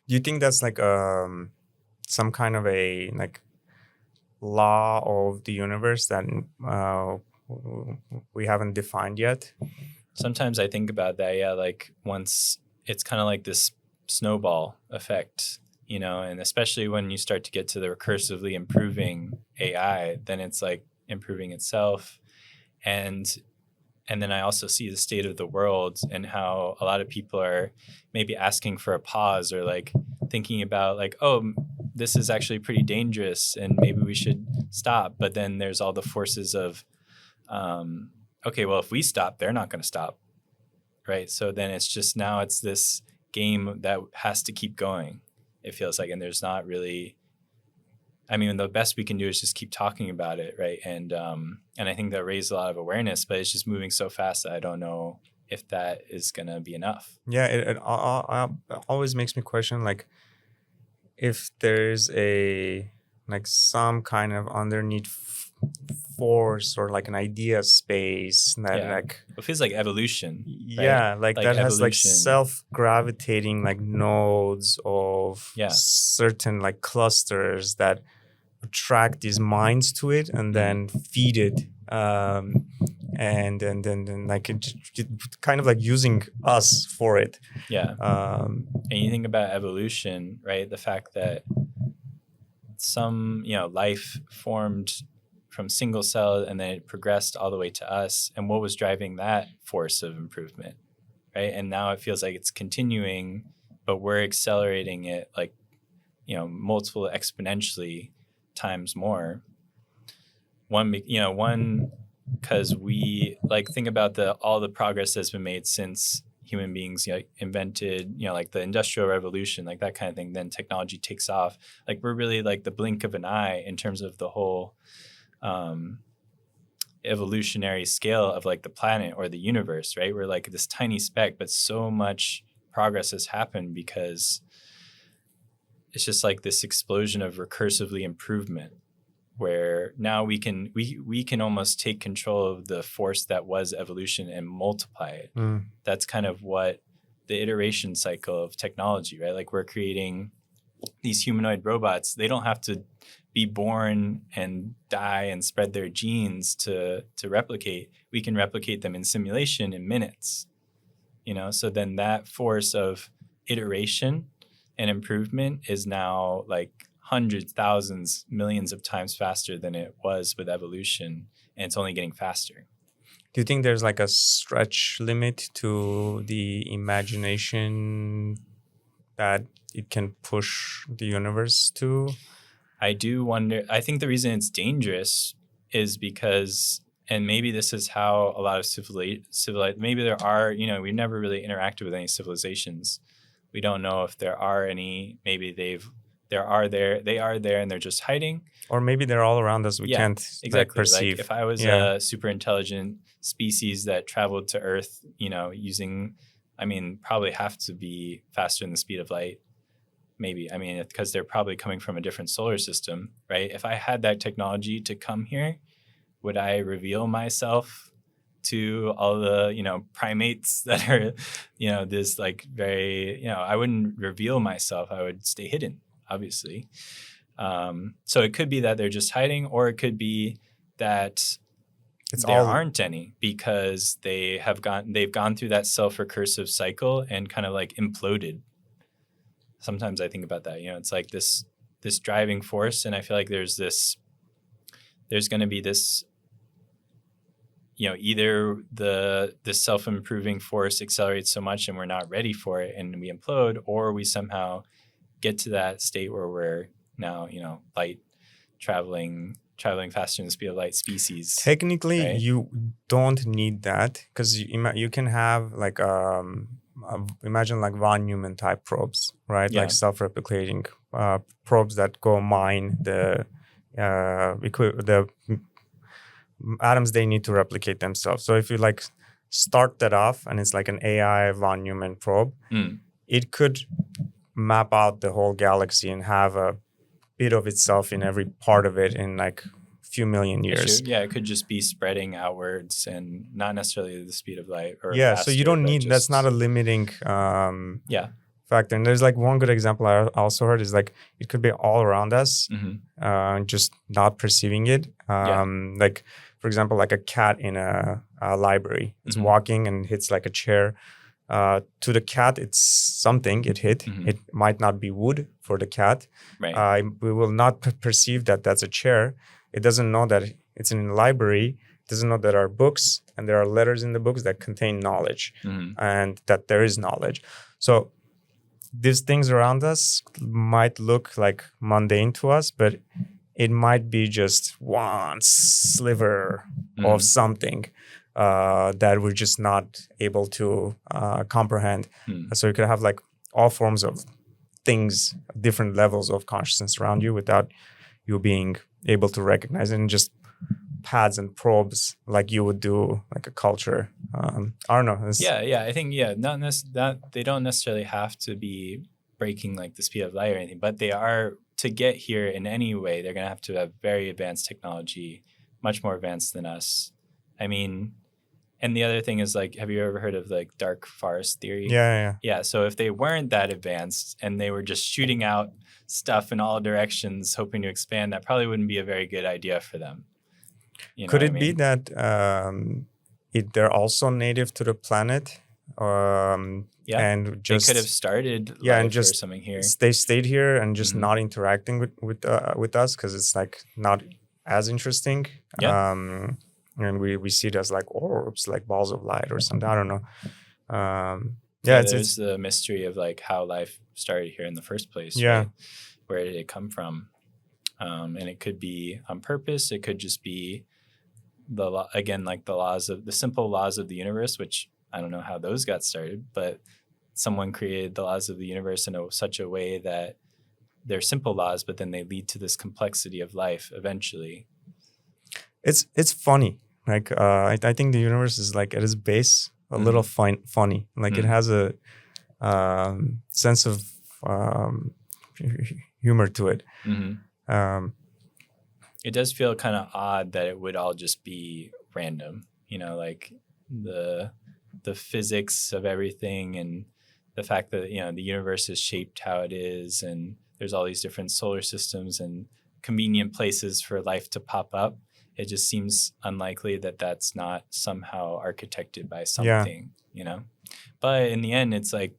Do you think that's like some kind of a like law of the universe that we haven't defined yet? Sometimes I think about that. Yeah, like once it's kind of like this snowball effect. and especially when you start to get to the recursively improving AI, then it's like improving itself. And then I also see the state of the world and how a lot of people are maybe asking for a pause or like thinking about like, oh, this is actually pretty dangerous and maybe we should stop. But then there's all the forces of, okay, well, if we stop, they're not going to stop. Right. So then it's just now it's this game that has to keep going, it feels like. And there's not really, I mean, the best we can do is just keep talking about it, right? And I think that raised a lot of awareness, but it's just moving so fast that I don't know if that is going to be enough. Yeah, it always makes me question, like, if there's some kind of underneath force or like an idea space that like it feels like evolution. Yeah, right? like that evolution. has like self-gravitating like nodes of certain like clusters that attract these minds to it and then feed it. And then like it kind of like using us for it. Yeah. And you think about evolution, right? The fact that some, life formed from single cell and then it progressed all the way to us. And what was driving that force of improvement, right? And now it feels like it's continuing, but we're accelerating it like, multiple exponentially times more. One, because we like think about all the progress that's been made since human beings invented, like the Industrial Revolution, like that kind of thing. Then technology takes off. Like we're really like the blink of an eye in terms of the whole evolutionary scale of like the planet or the universe, right? We're like this tiny speck, but so much progress has happened because it's just like this explosion of recursively improvement, where now we can almost take control of the force that was evolution and multiply it. That's kind of what the iteration cycle of technology, right? Like we're creating these humanoid robots. They don't have to be born and die and spread their genes to replicate. We can replicate them in simulation in minutes, so then that force of iteration and improvement is now like hundreds, thousands, millions of times faster than it was with evolution, and it's only getting faster. Do you think there's like a stretch limit to the imagination that it can push the universe to? I do wonder. I think the reason it's dangerous is because, and maybe this is how a lot of maybe there are, we've never really interacted with any civilizations. We don't know if there are any. Maybe they are there and they're just hiding. Or maybe they're all around us. We can't perceive. Like if I was a super intelligent species that traveled to Earth, using, probably have to be faster than the speed of light. Maybe, because they're probably coming from a different solar system, right? If I had that technology to come here, would I reveal myself to all the, primates that are, this like very, I wouldn't reveal myself. I would stay hidden, obviously. So it could be that they're just hiding, or it could be that there aren't any because they've gone through that self-recursive cycle and kind of like imploded. Sometimes I think about that, it's like this driving force. And I feel like there's going to be this, either the self-improving force accelerates so much and we're not ready for it and we implode, or we somehow get to that state where we're now, light traveling faster than the speed of light species. Technically, right? You don't need that because you can have like imagine like von Neumann type probes, right? Like self-replicating probes that go mine the atoms they need to replicate themselves. So if you like start that off and it's like an AI von Neumann probe, it could map out the whole galaxy and have a bit of itself in every part of it in like few million years. It could just be spreading outwards and not necessarily the speed of light. Or faster, so you don't need. That's not a limiting factor. And there's like one good example I also heard is like it could be all around us, just not perceiving it. Like for example, like a cat in a library is walking and hits like a chair. To the cat, it's something it hit. It might not be wood for the cat. Right. We will not perceive that that's a chair. It doesn't know that it's in a library. It doesn't know that there are books and there are letters in the books that contain knowledge and that there is knowledge. So these things around us might look like mundane to us, but it might be just one sliver of something that we're just not able to comprehend. So you could have like all forms of things, different levels of consciousness around you without you being able to recognize it, and just pads and probes like you would do like a culture. I don't know. I think that they don't necessarily have to be breaking like the speed of light or anything, but they are, to get here in any way, they're going to have to have very advanced technology, much more advanced than us. I mean, and the other thing is, like, have you ever heard of like dark forest theory? Yeah. So if they weren't that advanced and they were just shooting out stuff in all directions, hoping to expand, that probably wouldn't be a very good idea for them. Could it be that they're also native to the planet? And just they could have started and just or something here. They stayed here and just not interacting with us because it's like not as interesting. And we see it as like orbs, like balls of light or something. I don't know. There's the mystery of like how life started here in the first place. Yeah. Right? Where did it come from? And it could be on purpose. It could just be the simple laws of the universe, which I don't know how those got started, but someone created the laws of the universe in such a way that they're simple laws, but then they lead to this complexity of life eventually. It's funny. Like I think the universe is like at its base a little funny. Like it has a sense of humor to it. It does feel kind of odd that it would all just be random. Like the physics of everything and the fact that the universe is shaped how it is, and there's all these different solar systems and convenient places for life to pop up. It just seems unlikely that that's not somehow architected by something, But in the end, it's like,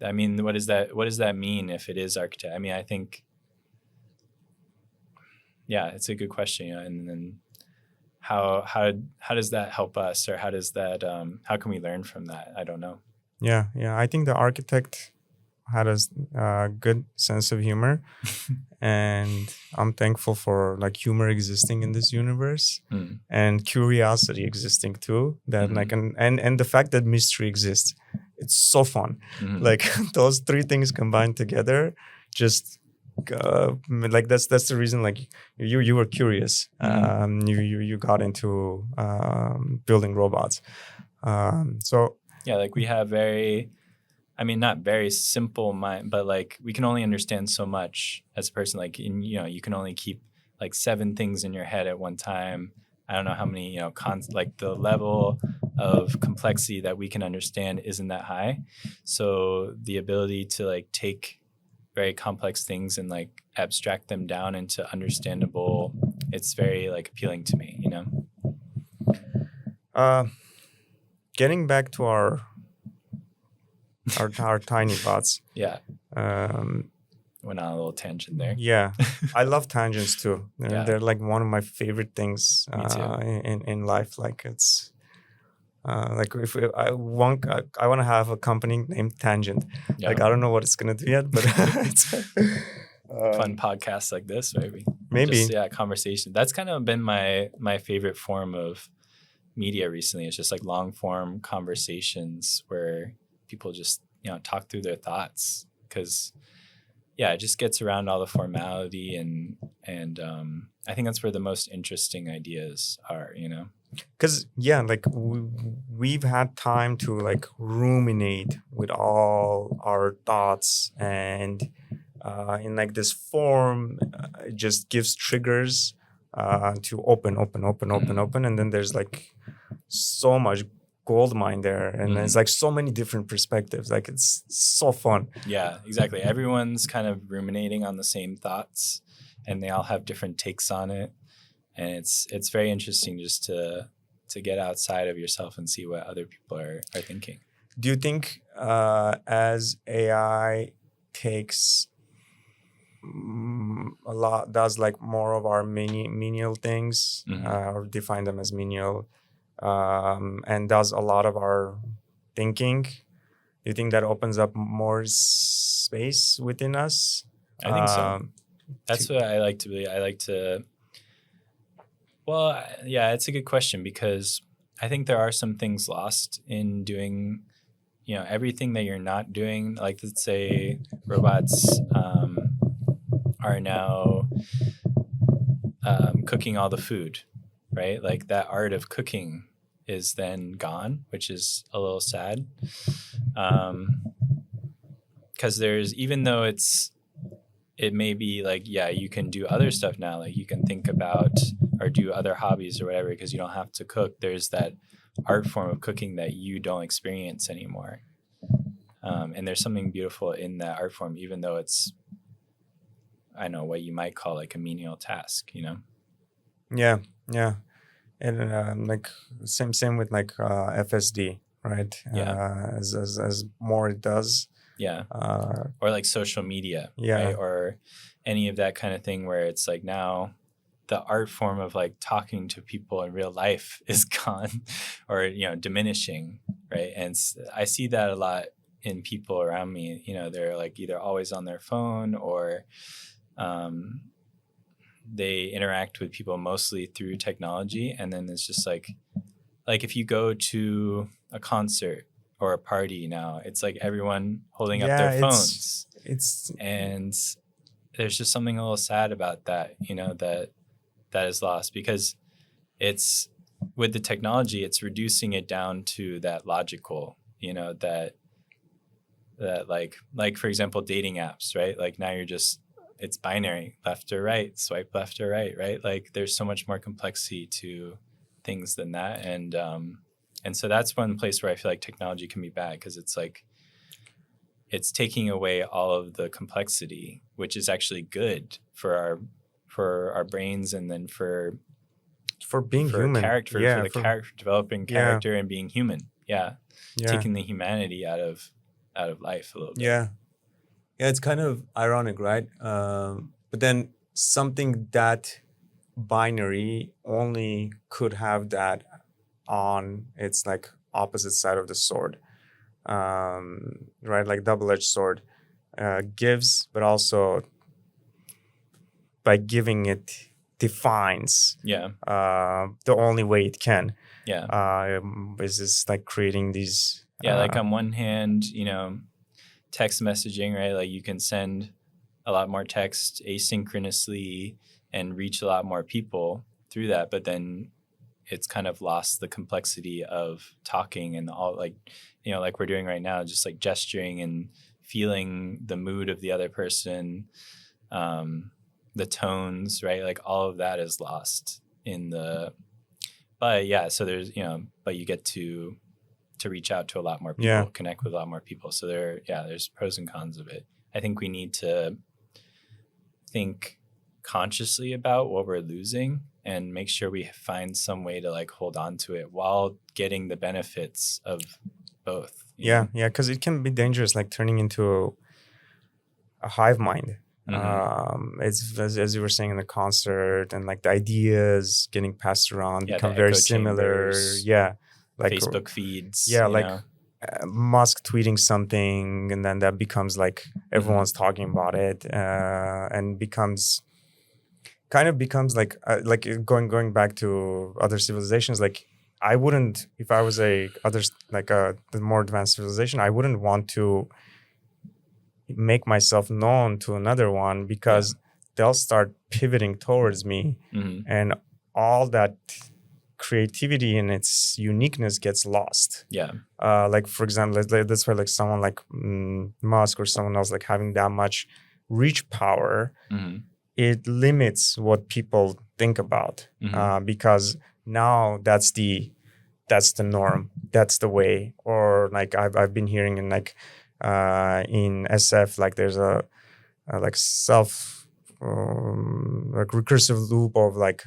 I mean, what does that mean if it is architect? I mean, I think, it's a good question, and then how does that help us, or how does that how can we learn from that? I don't know. Yeah. I think the architect had a good sense of humor, and I'm thankful for like humor existing in this universe and curiosity existing too. That like and the fact that mystery exists, it's so fun. Like those three things combined together, just like that's the reason. Like you were curious. You got into building robots. Like we have not very simple mind, but like we can only understand so much as a person. Like you can only keep like 7 things in your head at one time. I don't know how many, like the level of complexity that we can understand isn't that high. So the ability to like take very complex things and like abstract them down into understandable, it's very like appealing to me, Getting back to our tiny bots. Yeah. Went on a little tangent there. Yeah. I love tangents too. They're like one of my favorite things in life. Like it's like I want to have a company named Tangent. Yeah. Like I don't know what it's gonna do yet, but it's fun podcasts like this, maybe. Just, conversation. That's kind of been my favorite form of media recently. It's just like long form conversations where people just talk through their thoughts, because it just gets around all the formality and I think that's where the most interesting ideas are, because like we've had time to like ruminate with all our thoughts, and in like this form it just gives triggers to open, and then there's like so much gold mine there, and it's like so many different perspectives. Like it's so fun. Yeah, exactly. Everyone's kind of ruminating on the same thoughts, and they all have different takes on it, and it's very interesting just to get outside of yourself and see what other people are thinking. Do you think as AI takes does like more of our menial things, or define them as menial, and does a lot of our thinking, do you think that opens up more space within us? I think so. That's what I like to believe. I like to. Well, yeah, it's a good question, because I think there are some things lost in doing, everything that you're not doing. Like, let's say robots are now cooking all the food, right? Like, that art of cooking is then gone, which is a little sad. Because even though it may be like, yeah, you can do other stuff now. Like, you can think about or do other hobbies or whatever, because you don't have to cook. There's that art form of cooking that you don't experience anymore. And there's something beautiful in that art form, even though it's, I know, what you might call like a menial task, Yeah. And like same with like FSD, right? Yeah. As more it does. Yeah. Or like social media, yeah. Right? Or any of that kind of thing, where it's like now the art form of like talking to people in real life is gone, or, diminishing, right? And I see that a lot in people around me. They're like either always on their phone, or they interact with people mostly through technology. And then it's just like if you go to a concert or a party now, it's like everyone holding up their phones. And there's just something a little sad about that, that is lost, because it's, with the technology, it's reducing it down to that logical, that like for example, dating apps, right? Like now it's binary, left or right, swipe left or right? Like there's so much more complexity to things than that. And so that's one place where I feel like technology can be bad, because it's like it's taking away all of the complexity, which is actually good for our brains, and then for being human, character, character, developing character, and being human. Yeah. Taking the humanity out of life a little bit. Yeah, it's kind of ironic, right? But then something that binary only could have that on its like opposite side of the sword, right? Like double-edged sword, gives, but also by giving it defines the only way it can. Is this like creating these like on one hand, text messaging, right? Like you can send a lot more text asynchronously and reach a lot more people through that, but then it's kind of lost the complexity of talking and all, like, like we're doing right now, just like gesturing and feeling the mood of the other person, the tones, right? Like all of that is lost in so there's, but you get to reach out to a lot more people, connect with a lot more people. So there's pros and cons of it. I think we need to think consciously about what we're losing and make sure we find some way to like hold on to it while getting the benefits of both. Because it can be dangerous, like turning into a hive mind. It's as you were saying in the concert, and like the ideas getting passed around become very similar. Like Facebook feeds. Musk tweeting something, and then that becomes like everyone's talking about it, and becomes like going back to other civilizations. Like I wouldn't, if I was the more advanced civilization, I wouldn't want to make myself known to another one, because they'll start pivoting towards me, and all that creativity and its uniqueness gets lost. Like for example, that's why like someone like Musk or someone else like having that much reach power, it limits what people think about, because now that's the norm, that's the way. Or like I've been hearing in like in SF, like there's a like self like recursive loop of like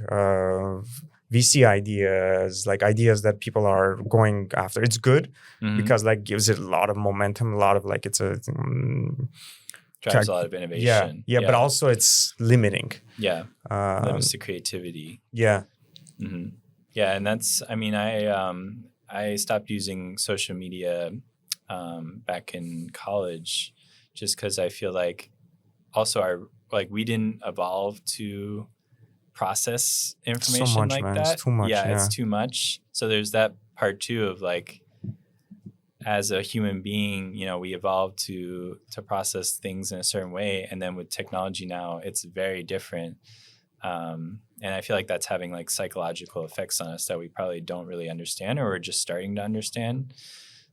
VC ideas, like ideas that people are going after. It's good Mhm. because like gives it a lot of momentum, a lot of like it's a Drives a lot of innovation. but also it's limiting. Yeah. Um, Limits the creativity. yeah. Hmm. Yeah, and that's. I mean, I stopped using social media back in college, just because I feel like also we didn't evolve to process information So much, like man. that. It's too much. Yeah, Yeah. it's too much. So there's that part too of like, as a human being, we evolved to process things in a certain way, and then with technology now, it's very different. And I feel like that's having like psychological effects on us that we probably don't really understand, or we're just starting to understand.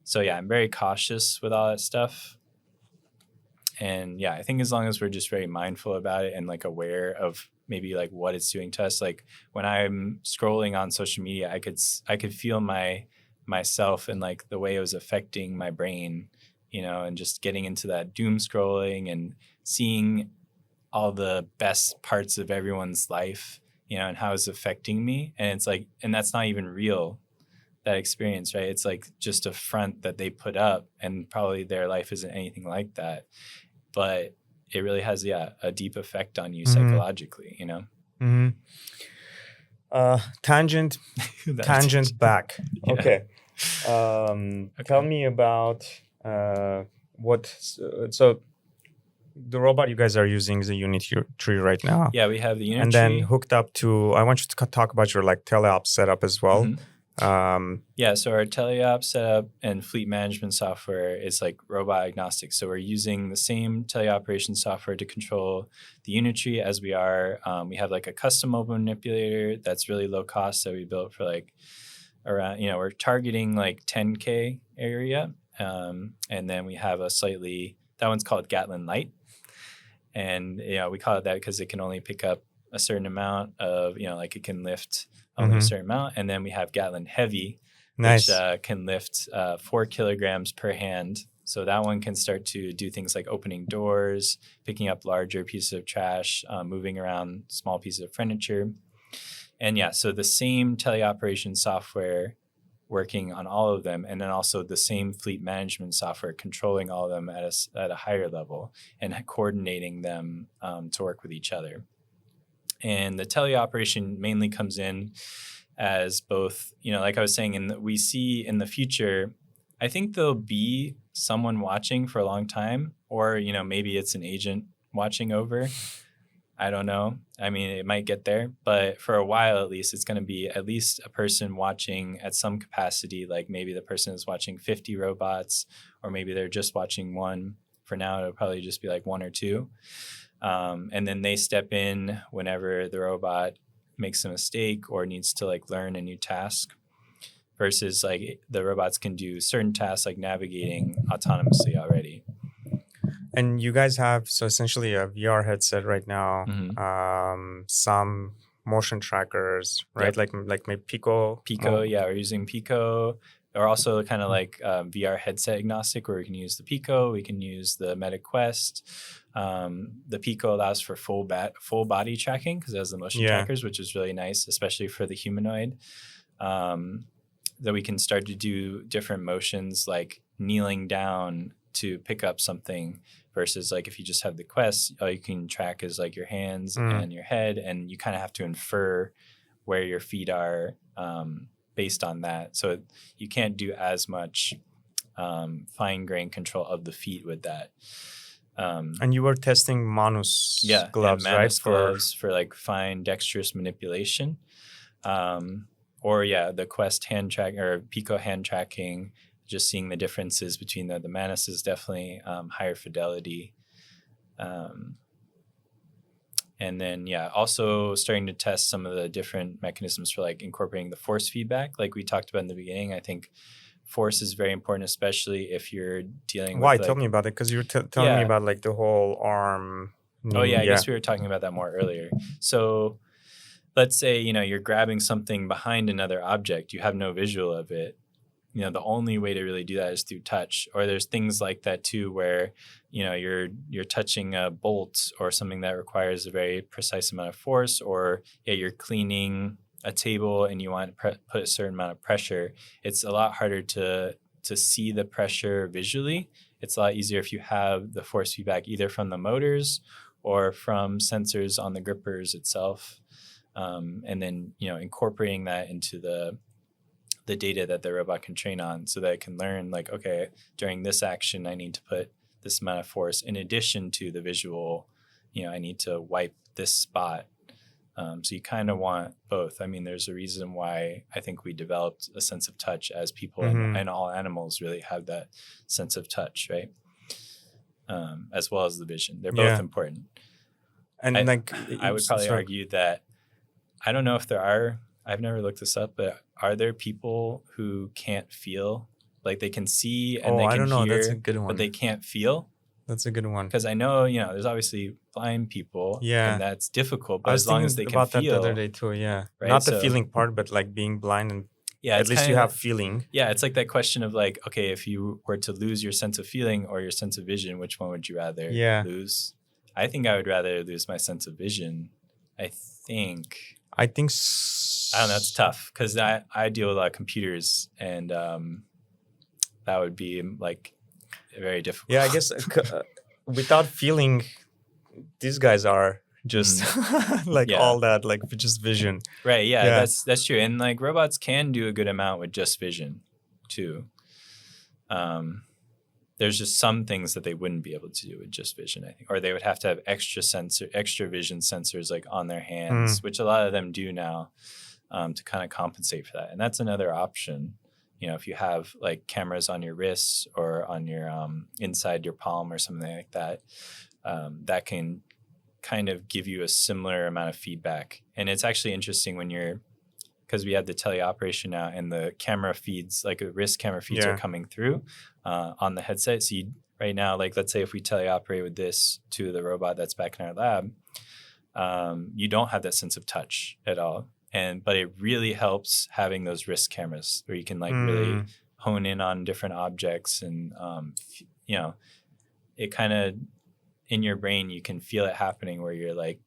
So yeah, I'm very cautious with all that stuff. And yeah, I think as long as we're just very mindful about it and like aware of maybe like what it's doing to us, like when I'm scrolling on social media, I could feel myself and like the way it was affecting my brain, and just getting into that doom scrolling and seeing all the best parts of everyone's life, and how it's affecting me. And it's like, and that's not even real, that experience, right? It's like just a front that they put up, and probably their life isn't anything like that. But it really has, a deep effect on you psychologically, Mm-hmm. Tangent back. Yeah. Okay. Tell me about what. So the robot you guys are using is a Unitree right now. Yeah, we have the Unitree. And then hooked up to. I want you to talk about your like Teleop setup as well. Mm-hmm. So our Teleop setup and fleet management software is like robot-agnostic. So we're using the same teleoperation software to control the Unitree as we are. We have like a custom mobile manipulator that's really low cost that we built for like around, we're targeting like 10K area. And then we have that one's called Gatlin-Lite. And, we call it that because it can only pick up a certain amount of, like it can lift only a certain amount. And then we have Gatlin-Heavy, nice. which can lift 4 kilograms per hand. So that one can start to do things like opening doors, picking up larger pieces of trash, moving around small pieces of furniture. And so the same teleoperation software working on all of them, and then also the same fleet management software controlling all of them at a higher level and coordinating them to work with each other. And the teleoperation mainly comes in as both, like I was saying, we see in the future, I think there'll be someone watching for a long time, or, maybe it's an agent watching over. I don't know. I mean, it might get there, but for a while, at least, it's going to be at least a person watching at some capacity. Like maybe the person is watching 50 robots, or maybe they're just watching one. For now, it'll probably just be like 1 or 2. And then they step in whenever the robot makes a mistake or needs to like learn a new task, versus like the robots can do certain tasks like navigating autonomously already. And you guys have essentially a VR headset right now, some motion trackers, right? Yep. Like maybe Pico. We're using Pico. We're also kind of like VR headset agnostic, where we can use the Pico, we can use the Meta Quest. The Pico allows for full body tracking because it has the motion trackers, which is really nice, especially for the humanoid. That we can start to do different motions like kneeling down to pick up something, versus like if you just have the Quest, all you can track is like your hands and your head, and you kind of have to infer where your feet are based on that. So you can't do as much fine-grained control of the feet with that. And you were testing MANUS gloves, MANUS right? Gloves for like fine dexterous manipulation. Or the Quest hand track or Pico hand tracking, just seeing the differences between the MANUS is definitely higher fidelity. And then, also starting to test some of the different mechanisms for like incorporating the force feedback. Like we talked about in the beginning, I think force is very important, especially if you're dealing with... Why? Tell me about it, because you were telling me about like the whole arm... I guess we were talking about that more earlier. So let's say, you're grabbing something behind another object. You have no visual of it. The only way to really do that is through touch. Or there's things like that too, where, you're touching a bolt or something that requires a very precise amount of force, or you're cleaning a table and you want to put a certain amount of pressure, it's a lot harder to see the pressure visually. It's a lot easier if you have the force feedback either from the motors or from sensors on the grippers itself, and then incorporating that into the data that the robot can train on, so that it can learn like, okay, during this action I need to put this amount of force in addition to the visual. I need to wipe this spot. So you kind of want both. I mean, there's a reason why I think we developed a sense of touch, as people and all animals really have that sense of touch, right? As well as the vision. They're both important. And I would probably argue that, I don't know if there are, I've never looked this up, but are there people who can't feel? Like they can see and they can I don't know. hear, that's a good one. But they can't feel? That's a good one. Because I know, there's obviously blind people, and that's difficult. But as long as they can feel. I was thinking about that the other day too. Yeah, right? Not the feeling part, but like being blind and at least you have feeling. Yeah, it's like that question of like, okay, if you were to lose your sense of feeling or your sense of vision, which one would you rather lose? I think I would rather lose my sense of vision. I think. I don't know. It's tough because I deal with a lot of computers, and that would be like very difficult. Yeah, I guess without feeling, these guys are just all that, like just vision. Right. Yeah, that's true. And like robots can do a good amount with just vision too. There's just some things that they wouldn't be able to do with just vision, I think, or they would have to have extra vision sensors like on their hands, which a lot of them do now, to kind of compensate for that. And that's another option. If you have like cameras on your wrists or on your inside your palm or something like that, that can kind of give you a similar amount of feedback. And it's actually interesting because we have the teleoperation now, and the camera feeds, like the wrist camera feeds are coming through on the headset. So right now, like let's say if we teleoperate with this to the robot that's back in our lab, you don't have that sense of touch at all. But it really helps having those wrist cameras where you can like really hone in on different objects, and it kind of in your brain you can feel it happening where you're like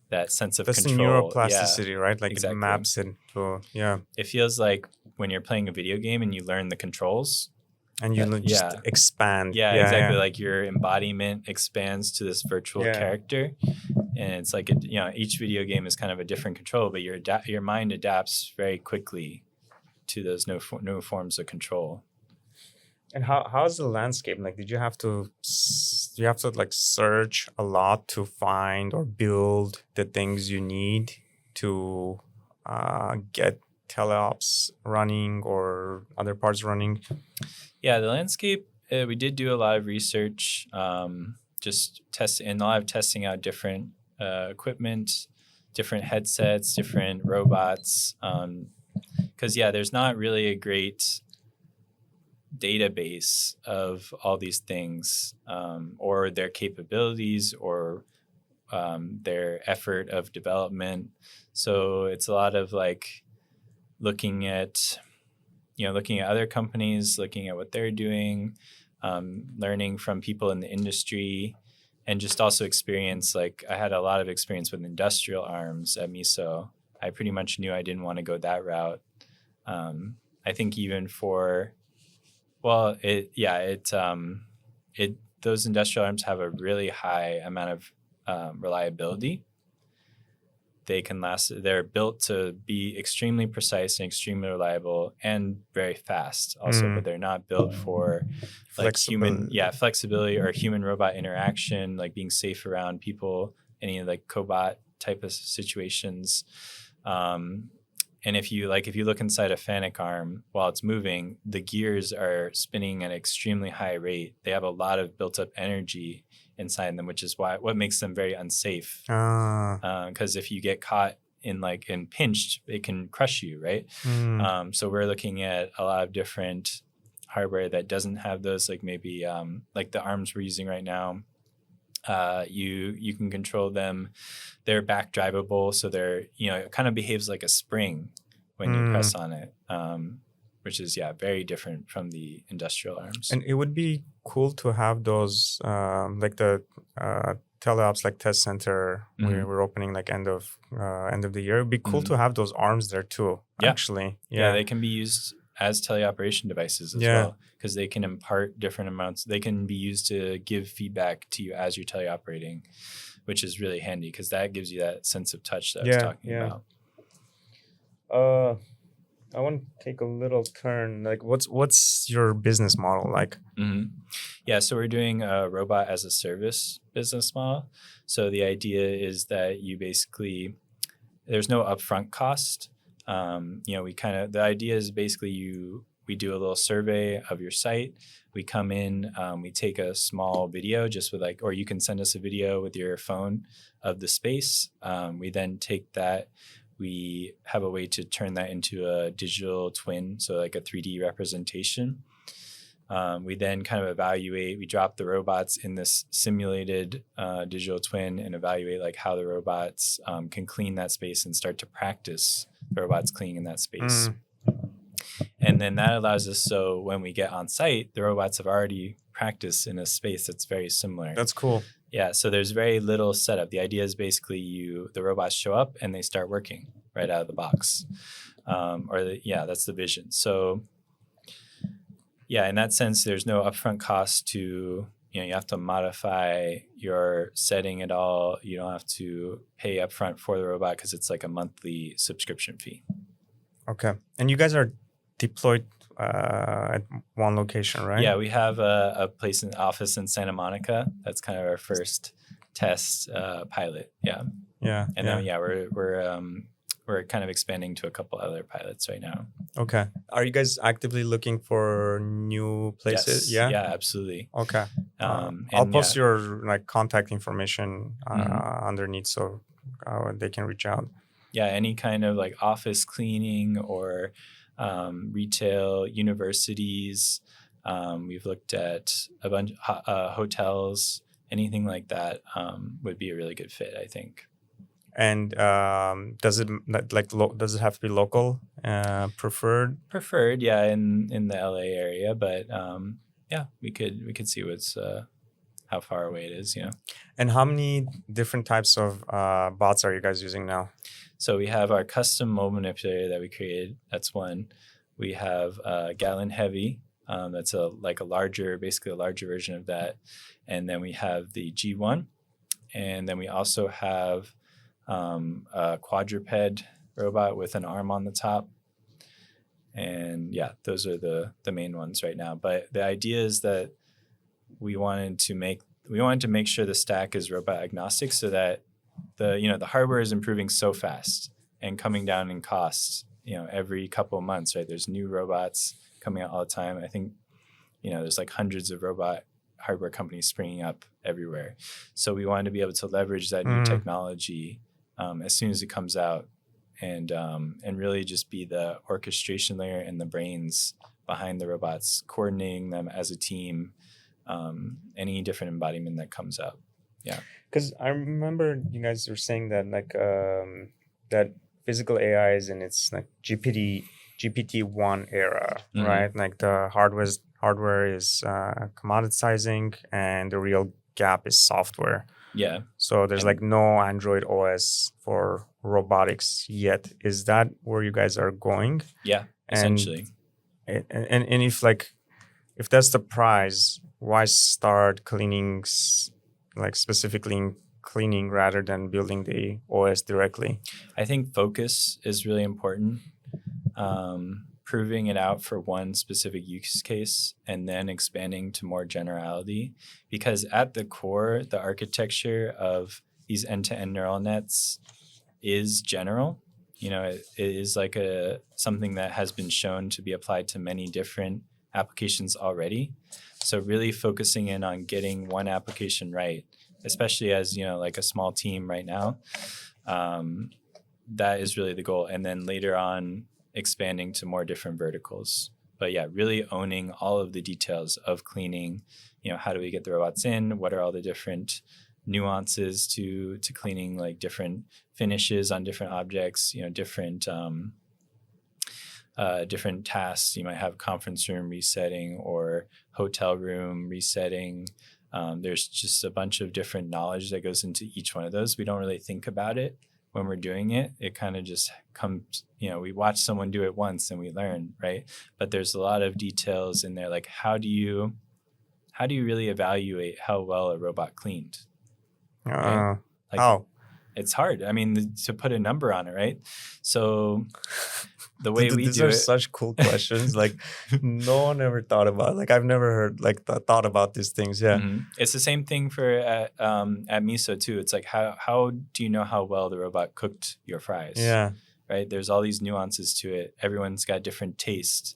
that sense of control. That's neuroplasticity, right? Like exactly. It maps it. So it feels like when you're playing a video game and you learn the controls. And you just expand. Yeah, exactly. Yeah. Like your embodiment expands to this virtual character. And it's like, each video game is kind of a different control, but your mind adapts very quickly to those new forms of control. And how's the landscape? Like, do you have to like search a lot to find or build the things you need to get teleops running or other parts running? Yeah, the landscape, we did do a lot of research, just testing, a lot of testing out different equipment, different headsets, different robots. Because, there's not really a great database of all these things, or their capabilities, or their effort of development. So it's a lot of like looking at other companies, looking at what they're doing, learning from people in the industry, and just also experience. Like I had a lot of experience with industrial arms at Miso. I pretty much knew I didn't want to go that route. I think even those industrial arms have a really high amount of reliability. They can last. They're built to be extremely precise and extremely reliable and very fast also, but they're not built for like flexibility or human robot interaction, like being safe around people, any like cobot type of situations. And if you look inside a FANUC arm while it's moving, the gears are spinning at an extremely high rate. They have a lot of built up energy inside them, which is what makes them very unsafe. Because if you get caught and pinched, it can crush you, right? So we're looking at a lot of different hardware that doesn't have those, like maybe like the arms we're using right now. You can control them. They're back drivable, so they're it kind of behaves like a spring when you press on it, which is very different from the industrial arms. And it would be cool to have those like the Teleop's like test center. Mhm. We're opening like end of the year. It'd be cool to have those arms there too. Yeah. Actually, Yeah, they can be used as teleoperation devices as well, because they can impart different amounts. They can be used to give feedback to you as you're teleoperating, which is really handy because that gives you that sense of touch that I was talking about. I want to take a little turn. Like, what's your business model like? Yeah, so we're doing a robot as a service business model. So the idea is that you basically, there's no upfront cost. The idea is basically we do a little survey of your site. We come in, we take a small video just with or you can send us a video with your phone of the space. We then take that. We have a way to turn that into a digital twin, so like a 3D representation. We then kind of evaluate, we drop the robots in this simulated digital twin and evaluate like how the robots can clean that space and start to practice the robots cleaning in that space. And then that allows us, so when we get on site, the robots have already practiced in a space that's very similar. That's cool. Yeah, so there's very little setup. The idea is basically the robots show up and they start working right out of the box. That's the vision. So yeah, in that sense, there's no upfront cost to, you have to modify your setting at all. You don't have to pay upfront for the robot because it's like a monthly subscription fee. Okay. And you guys are deployed at one location, right? Yeah, we have a place in office in Santa Monica. That's kind of our first test pilot. Yeah. Yeah. And then we're kind of expanding to a couple other pilots right now. Okay. Are you guys actively looking for new places? Yes. Yeah, absolutely. Okay. I'll post your contact information underneath so they can reach out. Yeah, any kind of office cleaning or retail, universities. We've looked at a bunch of hotels, anything like that would be a really good fit, I think. And does it have to be local preferred? Preferred, yeah, in the LA area, but we could see how far away it is, And how many different types of bots are you guys using now? So we have our custom mobile manipulator that we created. That's one. We have Gatlin-Heavy. That's a larger version of that. And then we have the G1. And then we also have a quadruped robot with an arm on the top. And yeah, those are the main ones right now. But the idea is that we wanted to make sure the stack is robot agnostic so that the hardware is improving so fast and coming down in costs, every couple of months, right? There's new robots coming out all the time. I think, there's hundreds of robot hardware companies springing up everywhere. So we wanted to be able to leverage that new technology as soon as it comes out and really just be the orchestration layer and the brains behind the robots, coordinating them as a team, any different embodiment that comes out. Yeah. Because I remember you guys were saying that that physical AI is in its GPT-1 era, right? Like the hardware is commoditizing and the real gap is software. Yeah. So there's no Android OS for robotics yet. Is that where you guys are going? Yeah, essentially. And if that's the prize, why start cleaning specifically cleaning rather than building the OS directly? I think focus is really important. Proving it out for one specific use case and then expanding to more generality. Because at the core, the architecture of these end-to-end neural nets is general. It is something that has been shown to be applied to many different applications already. So really focusing in on getting one application right, especially as, a small team right now, that is really the goal. And then later on, expanding to more different verticals. But yeah, really owning all of the details of cleaning, how do we get the robots in? What are all the different nuances to cleaning, different finishes on different objects, different tasks. You might have conference room resetting or hotel room resetting, There's just a bunch of different knowledge that goes into each one of those. We don't really think about it when we're doing it. It kind of just comes, we watch someone do it once and we learn, right? But there's a lot of details in there, like how do you really evaluate how well a robot cleaned? Right? Like, how? It's hard. I mean, to put a number on it, right? So the way we These do are it, such cool questions. Like no one ever thought about. Like I've never heard thought about these things. Yeah. It's the same thing for at Miso too. It's like how do you know how well the robot cooked your fries? Yeah. Right. There's all these nuances to it. Everyone's got different taste.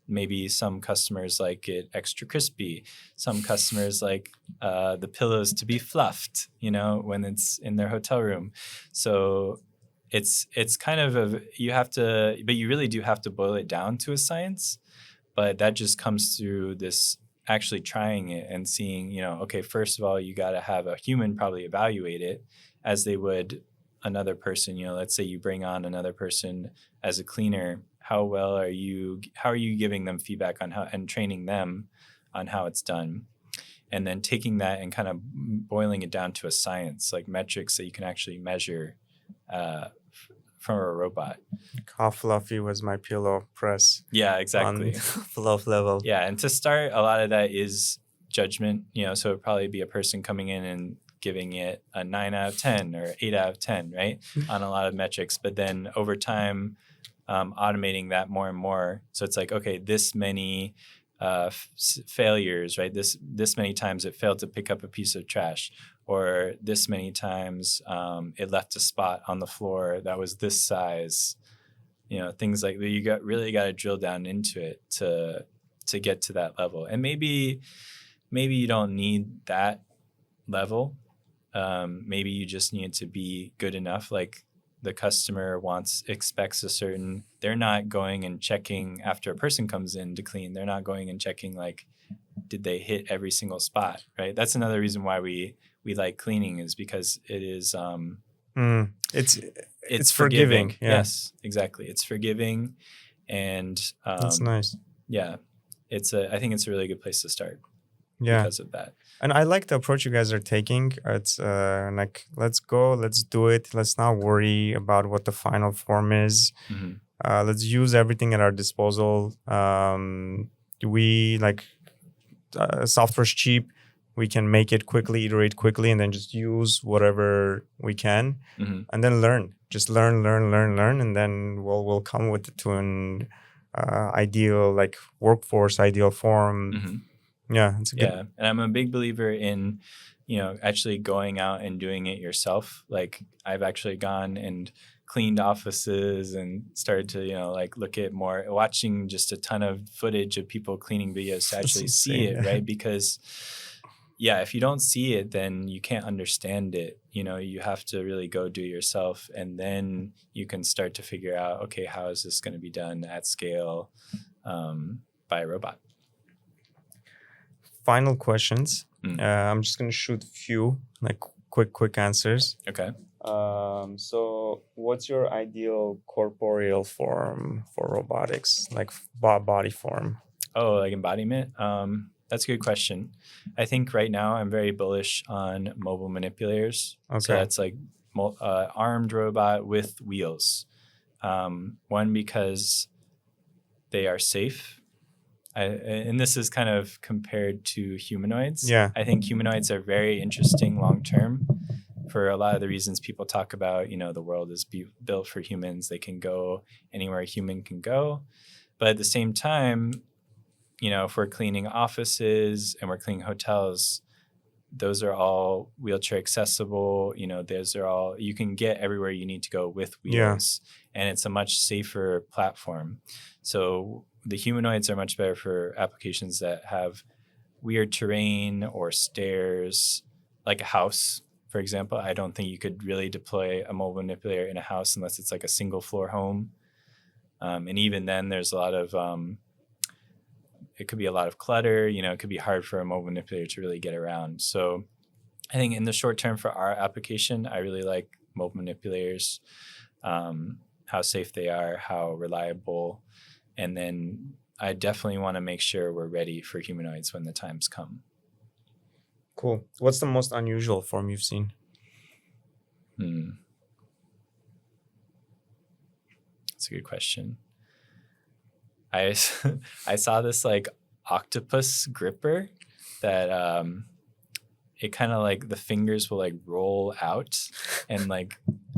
Maybe some customers like it extra crispy. Some customers like the pillows to be fluffed, when it's in their hotel room. So it's kind of but you really do have to boil it down to a science. But that just comes through this actually trying it and seeing, okay, first of all, you got to have a human probably evaluate it as they would another person. Let's say you bring on another person as a cleaner. How are you giving them feedback on how and training them on how it's done? And then taking that and kind of boiling it down to a science, like metrics that you can actually measure from a robot. How fluffy was my pillow press? Yeah, exactly. On fluff level. Yeah, and to start, a lot of that is judgment. So it'd probably be a person coming in and giving it a 9 out of 10 or 8 out of 10, right, on a lot of metrics. But then over time, automating that more and more. So it's like, okay, this many failures, right? This many times it failed to pick up a piece of trash, or this many times it left a spot on the floor that was this size. Things like that. You really got to drill down into it to get to that level. And maybe you don't need that level. Maybe you just need to be good enough. Like the customer expects a certain. They're not going and checking after a person comes in to clean. They're not going and checking like, did they hit every single spot, right? That's another reason why we like cleaning, is because it is it's forgiving. Yeah. Yes, exactly. It's forgiving, and that's nice. Yeah, I think it's a really good place to start. Yeah, because of that. And I like the approach you guys are taking. It's like, let's go, let's do it. Let's not worry about what the final form is. Let's use everything at our disposal. We like software's cheap. We can make it quickly, iterate quickly, and then just use whatever we can, and then learn. Just learn, and then we'll come to an ideal like workforce, ideal form. Yeah, it's good. Yeah, and I'm a big believer in, actually going out and doing it yourself. Like I've actually gone and cleaned offices and started to, like look at watching just a ton of footage of people cleaning videos to actually see it, right? Because if you don't see it, then you can't understand it. You have to really go do it yourself, and then you can start to figure out, okay, how is this going to be done at scale by a robot? Final questions. I'm just going to shoot a few like quick answers. Okay. So what's your ideal corporeal form for robotics, like body form? Oh, like embodiment? That's a good question. I think right now I'm very bullish on mobile manipulators. Okay. So that's like armed robot with wheels. One, because they are safe. And this is kind of compared to humanoids. Yeah. I think humanoids are very interesting long term for a lot of the reasons people talk about. The world is built for humans. They can go anywhere a human can go. But at the same time, if we're cleaning offices and we're cleaning hotels, those are all wheelchair accessible. Those are all, you can get everywhere you need to go with wheels. Yeah. And it's a much safer platform. So the humanoids are much better for applications that have weird terrain or stairs, like a house, for example. I don't think you could really deploy a mobile manipulator in a house unless it's like a single floor home. And even then there's a lot of, it could be a lot of clutter, it could be hard for a mobile manipulator to really get around. So I think in the short term for our application, I really like mobile manipulators, how safe they are, how reliable. And then I definitely want to make sure we're ready for humanoids when the times come. Cool. What's the most unusual form you've seen? That's a good question. I saw this like octopus gripper that it kind of like the fingers will like roll out and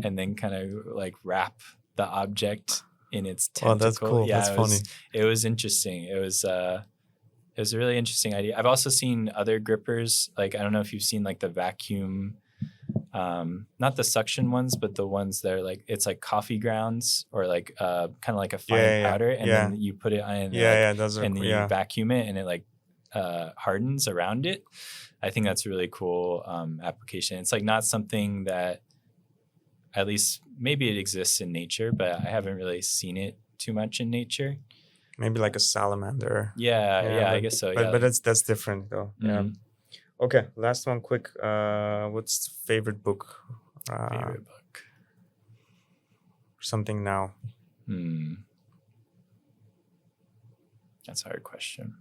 then kind of like wrap the object in its tentacle. Oh, that's cool. Yeah, That's funny. It was interesting. It was a really interesting idea. I've also seen other grippers. Like, I don't know if you've seen like the vacuum, not the suction ones, but the ones that are like, it's like coffee grounds or like kind of like a fine powder. And then you put it on and then you vacuum it and it like hardens around it. I think that's a really cool application. It's like not something that, at least maybe it exists in nature, but I haven't really seen it too much in nature. Maybe like a salamander. Yeah, I guess so. But that's different though. Mm-hmm. Yeah. Okay, last one quick. What's favorite book? Favorite book? Something now. That's a hard question.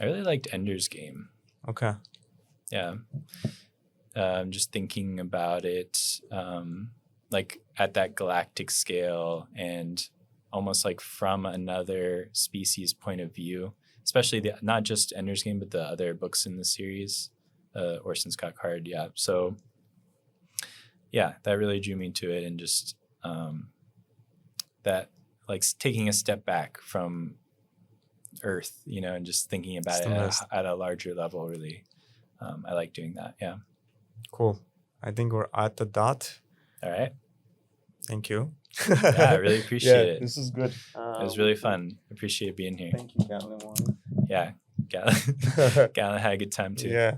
I really liked Ender's Game. Okay. Yeah. Just thinking about it, like at that galactic scale and almost like from another species point of view, especially not just Ender's Game, but the other books in the series, Orson Scott Card. Yeah. So yeah, that really drew me to it. And just that like taking a step back from Earth, and just thinking about it at a larger level, really. I like doing that. Yeah. Cool. I think we're at the dot. All right. Thank you. Yeah, I really appreciate it. This is good. It was really fun. Appreciate being here. Thank you, Gatlin. Yeah, Gatlin had a good time too. Yeah.